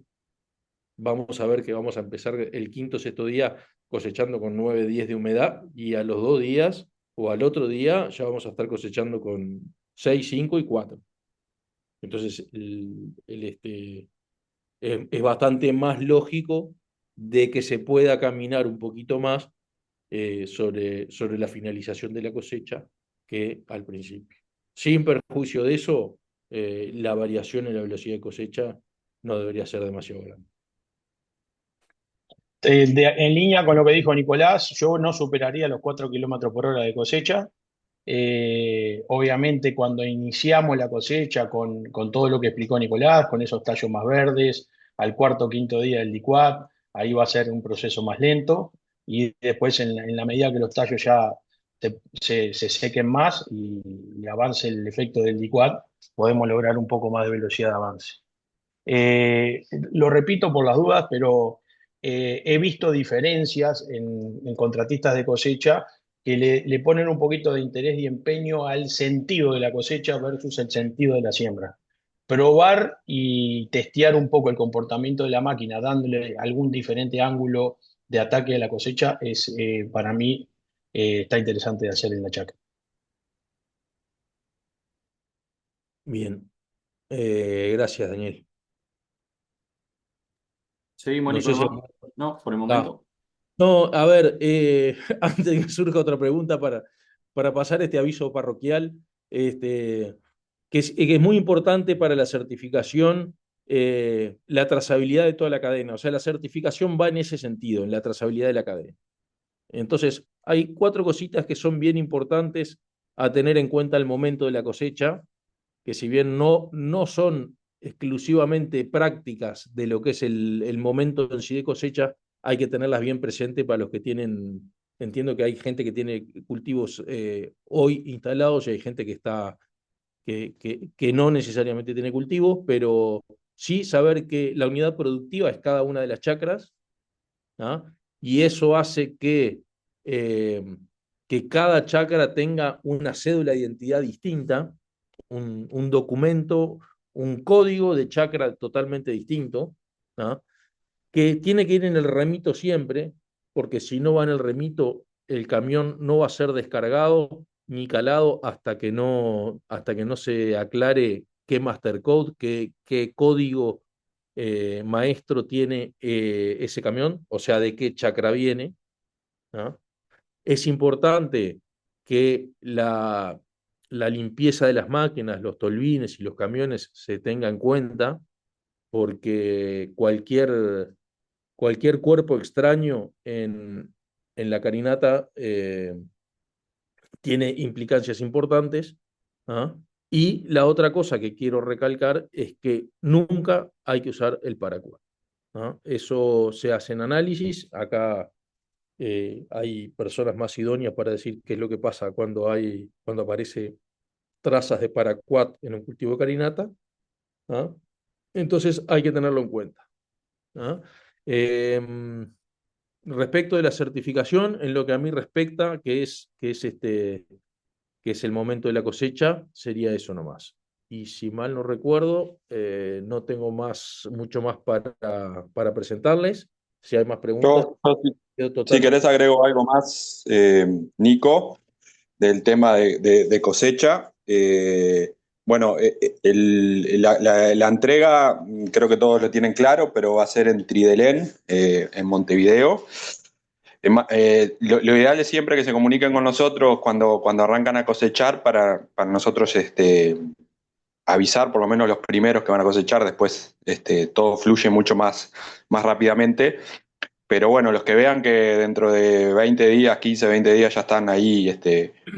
Vamos a ver que vamos a empezar el quinto, sexto día cosechando con 9, 10 de humedad y a los 2 días o al otro día ya vamos a estar cosechando con 6, 5 y 4. Entonces, es bastante más lógico de que se pueda caminar un poquito más sobre la finalización de la cosecha que al principio. Sin perjuicio de eso, la variación en la velocidad de cosecha no debería ser demasiado grande. En línea con lo que dijo Nicolás, yo no superaría los 4 kilómetros por hora de cosecha. Obviamente cuando iniciamos la cosecha con todo lo que explicó Nicolás, con esos tallos más verdes, al cuarto o quinto día del licuat, ahí va a ser un proceso más lento y después en la medida que los tallos ya se sequen más y avance el efecto del licuat, podemos lograr un poco más de velocidad de avance. Lo repito por las dudas, pero he visto diferencias en contratistas de cosecha que le ponen un poquito de interés y empeño al sentido de la cosecha versus el sentido de la siembra. Probar y testear un poco el comportamiento de la máquina, dándole algún diferente ángulo de ataque a la cosecha, es para mí está interesante de hacer en la chacra. Bien, gracias, Daniel. Seguimos, No sé si... Nicolás. No, por el momento. No, a ver, antes de que surja otra pregunta para pasar este aviso parroquial, que es muy importante para la certificación, la trazabilidad de toda la cadena. O sea, la certificación va en ese sentido, en la trazabilidad de la cadena. Entonces, hay 4 cositas que son bien importantes a tener en cuenta al momento de la cosecha, que si bien no son exclusivamente prácticas de lo que es el momento en sí de cosecha, hay que tenerlas bien presentes para los que tienen, entiendo que hay gente que tiene cultivos hoy instalados y hay gente que no necesariamente tiene cultivos, pero sí saber que la unidad productiva es cada una de las chacras, ¿ah? Y eso hace que cada chacra tenga una cédula de identidad distinta, un documento, un código de chacra totalmente distinto, ¿ah? Que tiene que ir en el remito siempre, porque si no va en el remito, el camión no va a ser descargado ni calado hasta que no se aclare qué master code, qué código maestro tiene ese camión, o sea, de qué chacra viene, ¿ah? Es importante que la limpieza de las máquinas, los tolvines y los camiones se tenga en cuenta, porque cualquier cuerpo extraño en la carinata tiene implicancias importantes, ¿ah? Y la otra cosa que quiero recalcar es que nunca hay que usar el paraguas, ¿ah? Eso se hace en análisis. Acá hay personas más idóneas para decir qué es lo que pasa cuando aparece trazas de paraquat en un cultivo de carinata, ¿ah? Entonces hay que tenerlo en cuenta, ¿ah? Respecto de la certificación, en lo que a mí respecta, que es el momento de la cosecha, sería eso nomás. Y si mal no recuerdo, no tengo mucho más para presentarles. Si hay más preguntas, Si querés agrego algo más, Nico, del tema de cosecha. Bueno, la entrega creo que todos lo tienen claro, pero va a ser en Tridelén, en Montevideo. Lo ideal es siempre que se comuniquen con nosotros cuando arrancan a cosechar para nosotros avisar por lo menos los primeros que van a cosechar, después todo fluye mucho más rápidamente. Pero bueno, los que vean que dentro de 20 días, 15, 20 días ya están ahí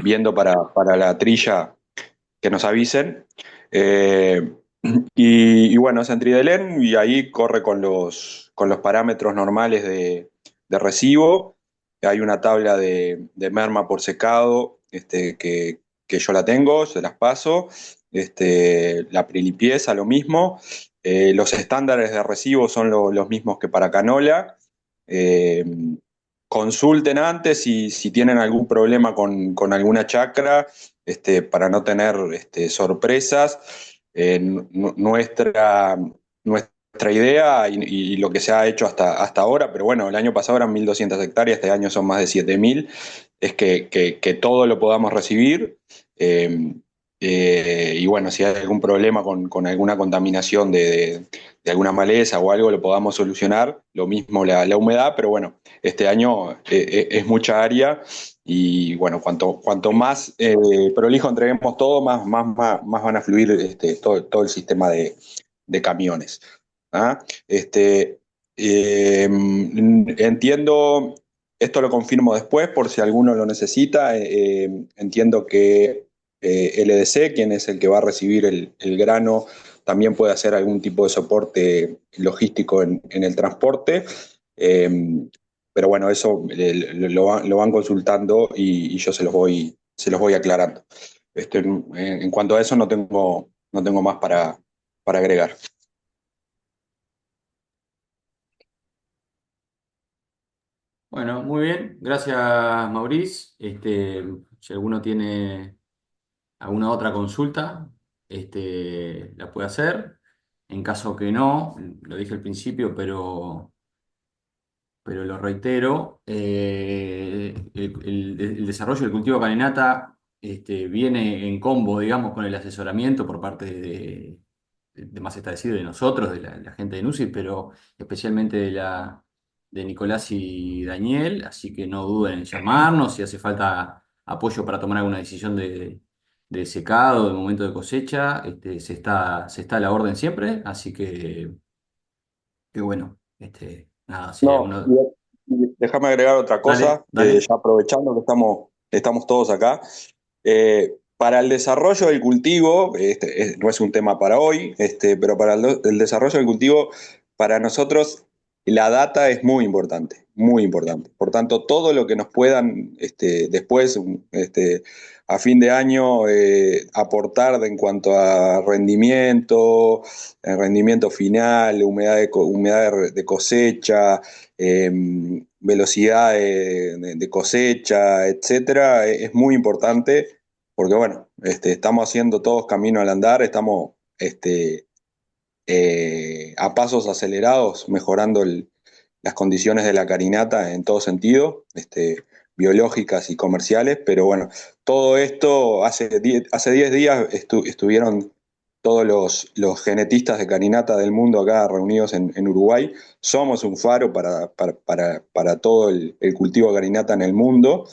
viendo para la trilla, que nos avisen. Y bueno, es en Tridelén y ahí corre con los parámetros normales de recibo. Hay una tabla de merma por secado que yo la tengo, se las paso. La prelimpieza, lo mismo. Los estándares de recibo son los mismos que para canola. consulten antes si tienen algún problema con alguna chacra, para no tener sorpresas. Nuestra idea y lo que se ha hecho hasta ahora, pero bueno, el año pasado eran 1.200 hectáreas, este año son más de 7.000, es que todo lo podamos recibir. eh, y bueno, si hay algún problema con alguna contaminación de alguna maleza o algo, lo podamos solucionar. Lo mismo la humedad, pero bueno, este año es mucha área y bueno, cuanto más prolijo entreguemos todo, más van a fluir todo el sistema de camiones. ¿Ah? Entiendo, esto lo confirmo después por si alguno lo necesita. Entiendo que LDC, quien es el que va a recibir el grano, también puede hacer algún tipo de soporte logístico en el transporte. Pero bueno, eso lo van consultando y yo se los voy aclarando. En cuanto a eso, no tengo más para agregar. Bueno, muy bien. Gracias, Maurice. Si alguno tiene alguna otra consulta, la puede hacer. En caso que no, lo dije al principio, pero lo reitero, el desarrollo del cultivo de calinata viene en combo, digamos, con el asesoramiento por parte de más establecido de nosotros, de la gente de NUCI, pero especialmente de Nicolás y Daniel, así que no duden en llamarnos si hace falta apoyo para tomar alguna decisión de secado, de momento de cosecha, se está a la orden siempre, así que bueno, nada, si hay No, alguno. déjame agregar otra Dale, cosa, dale. ya aprovechando que estamos todos acá. Para el desarrollo del cultivo, no es un tema para hoy, pero para el desarrollo del cultivo, para nosotros la data es muy importante, muy importante. Por tanto, todo lo que nos puedan después, a fin de año, aportar en cuanto a rendimiento final, humedad de cosecha, eh, velocidad de cosecha, etcétera, es muy importante porque bueno, estamos haciendo todos camino al andar, estamos a pasos acelerados mejorando las condiciones de la carinata en todo sentido, biológicas y comerciales, pero bueno, todo esto hace 10 días estuvieron todos los genetistas de carinata del mundo acá reunidos en Uruguay. Somos un faro para todo el cultivo de carinata en el mundo,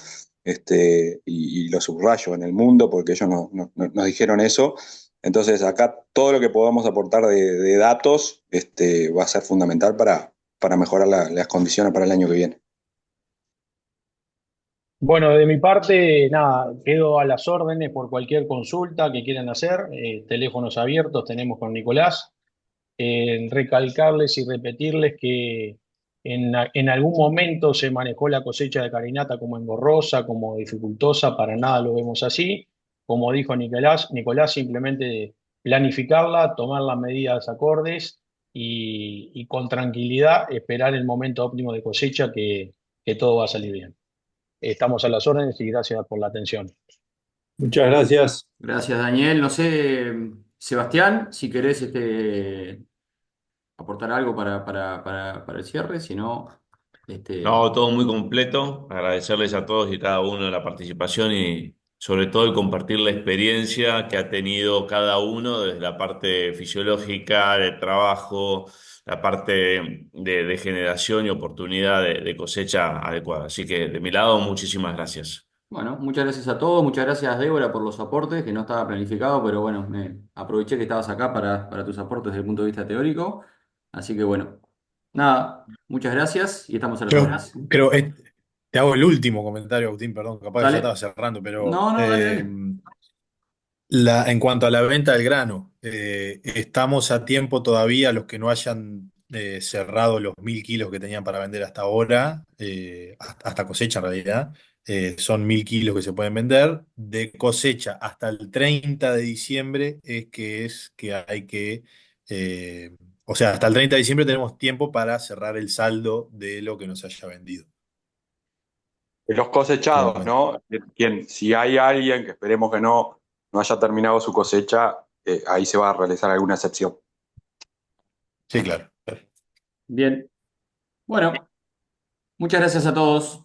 y lo subrayo en el mundo porque ellos nos dijeron eso. Entonces, acá todo lo que podamos aportar de datos va a ser fundamental para mejorar las condiciones para el año que viene. Bueno, de mi parte, nada, quedo a las órdenes por cualquier consulta que quieran hacer. Teléfonos abiertos tenemos con Nicolás. Recalcarles y repetirles que en algún momento se manejó la cosecha de carinata como engorrosa, como dificultosa, para nada lo vemos así. Como dijo Nicolás, simplemente planificarla, tomar las medidas acordes y con tranquilidad esperar el momento óptimo de cosecha que todo va a salir bien. Estamos a las órdenes y gracias por la atención. Muchas gracias. Gracias, Daniel. No sé, Sebastián, si querés aportar algo para el cierre, si no, No, todo muy completo. Agradecerles a todos y cada uno la participación y sobre todo el compartir la experiencia que ha tenido cada uno desde la parte fisiológica, de trabajo, la parte de generación y oportunidad de cosecha adecuada. Así que de mi lado, muchísimas gracias. bueno, muchas gracias a todos, muchas gracias, Débora, por los aportes, que no estaba planificado, pero bueno, me aproveché que estabas acá para tus aportes desde el punto de vista teórico. Así que bueno, nada, muchas gracias y estamos a las Yo órdenes. creo, te hago el último comentario, Agustín, perdón, capaz que ya estaba Dale. cerrando, pero No, no, dale, dale. en cuanto a la venta del grano, estamos a tiempo todavía, los que no hayan cerrado los 1.000 kilos que tenían para vender hasta ahora, hasta cosecha en realidad, son 1.000 kilos que se pueden vender. De cosecha hasta el 30 de diciembre es que hay que, o sea, hasta el 30 de diciembre tenemos tiempo para cerrar el saldo de lo que nos haya vendido. los cosechados, Claramente. ¿no? Si hay alguien que esperemos que no haya terminado su cosecha, ahí se va a realizar alguna excepción. Sí, claro. Bien. Bueno, muchas gracias a todos.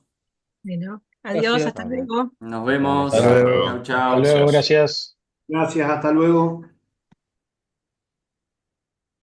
Bueno, adiós, Gracias. hasta luego. Nos Bueno, vemos. hasta Hasta luego. luego. Chau, Hasta chau. luego, Gracias. gracias. Gracias, hasta luego.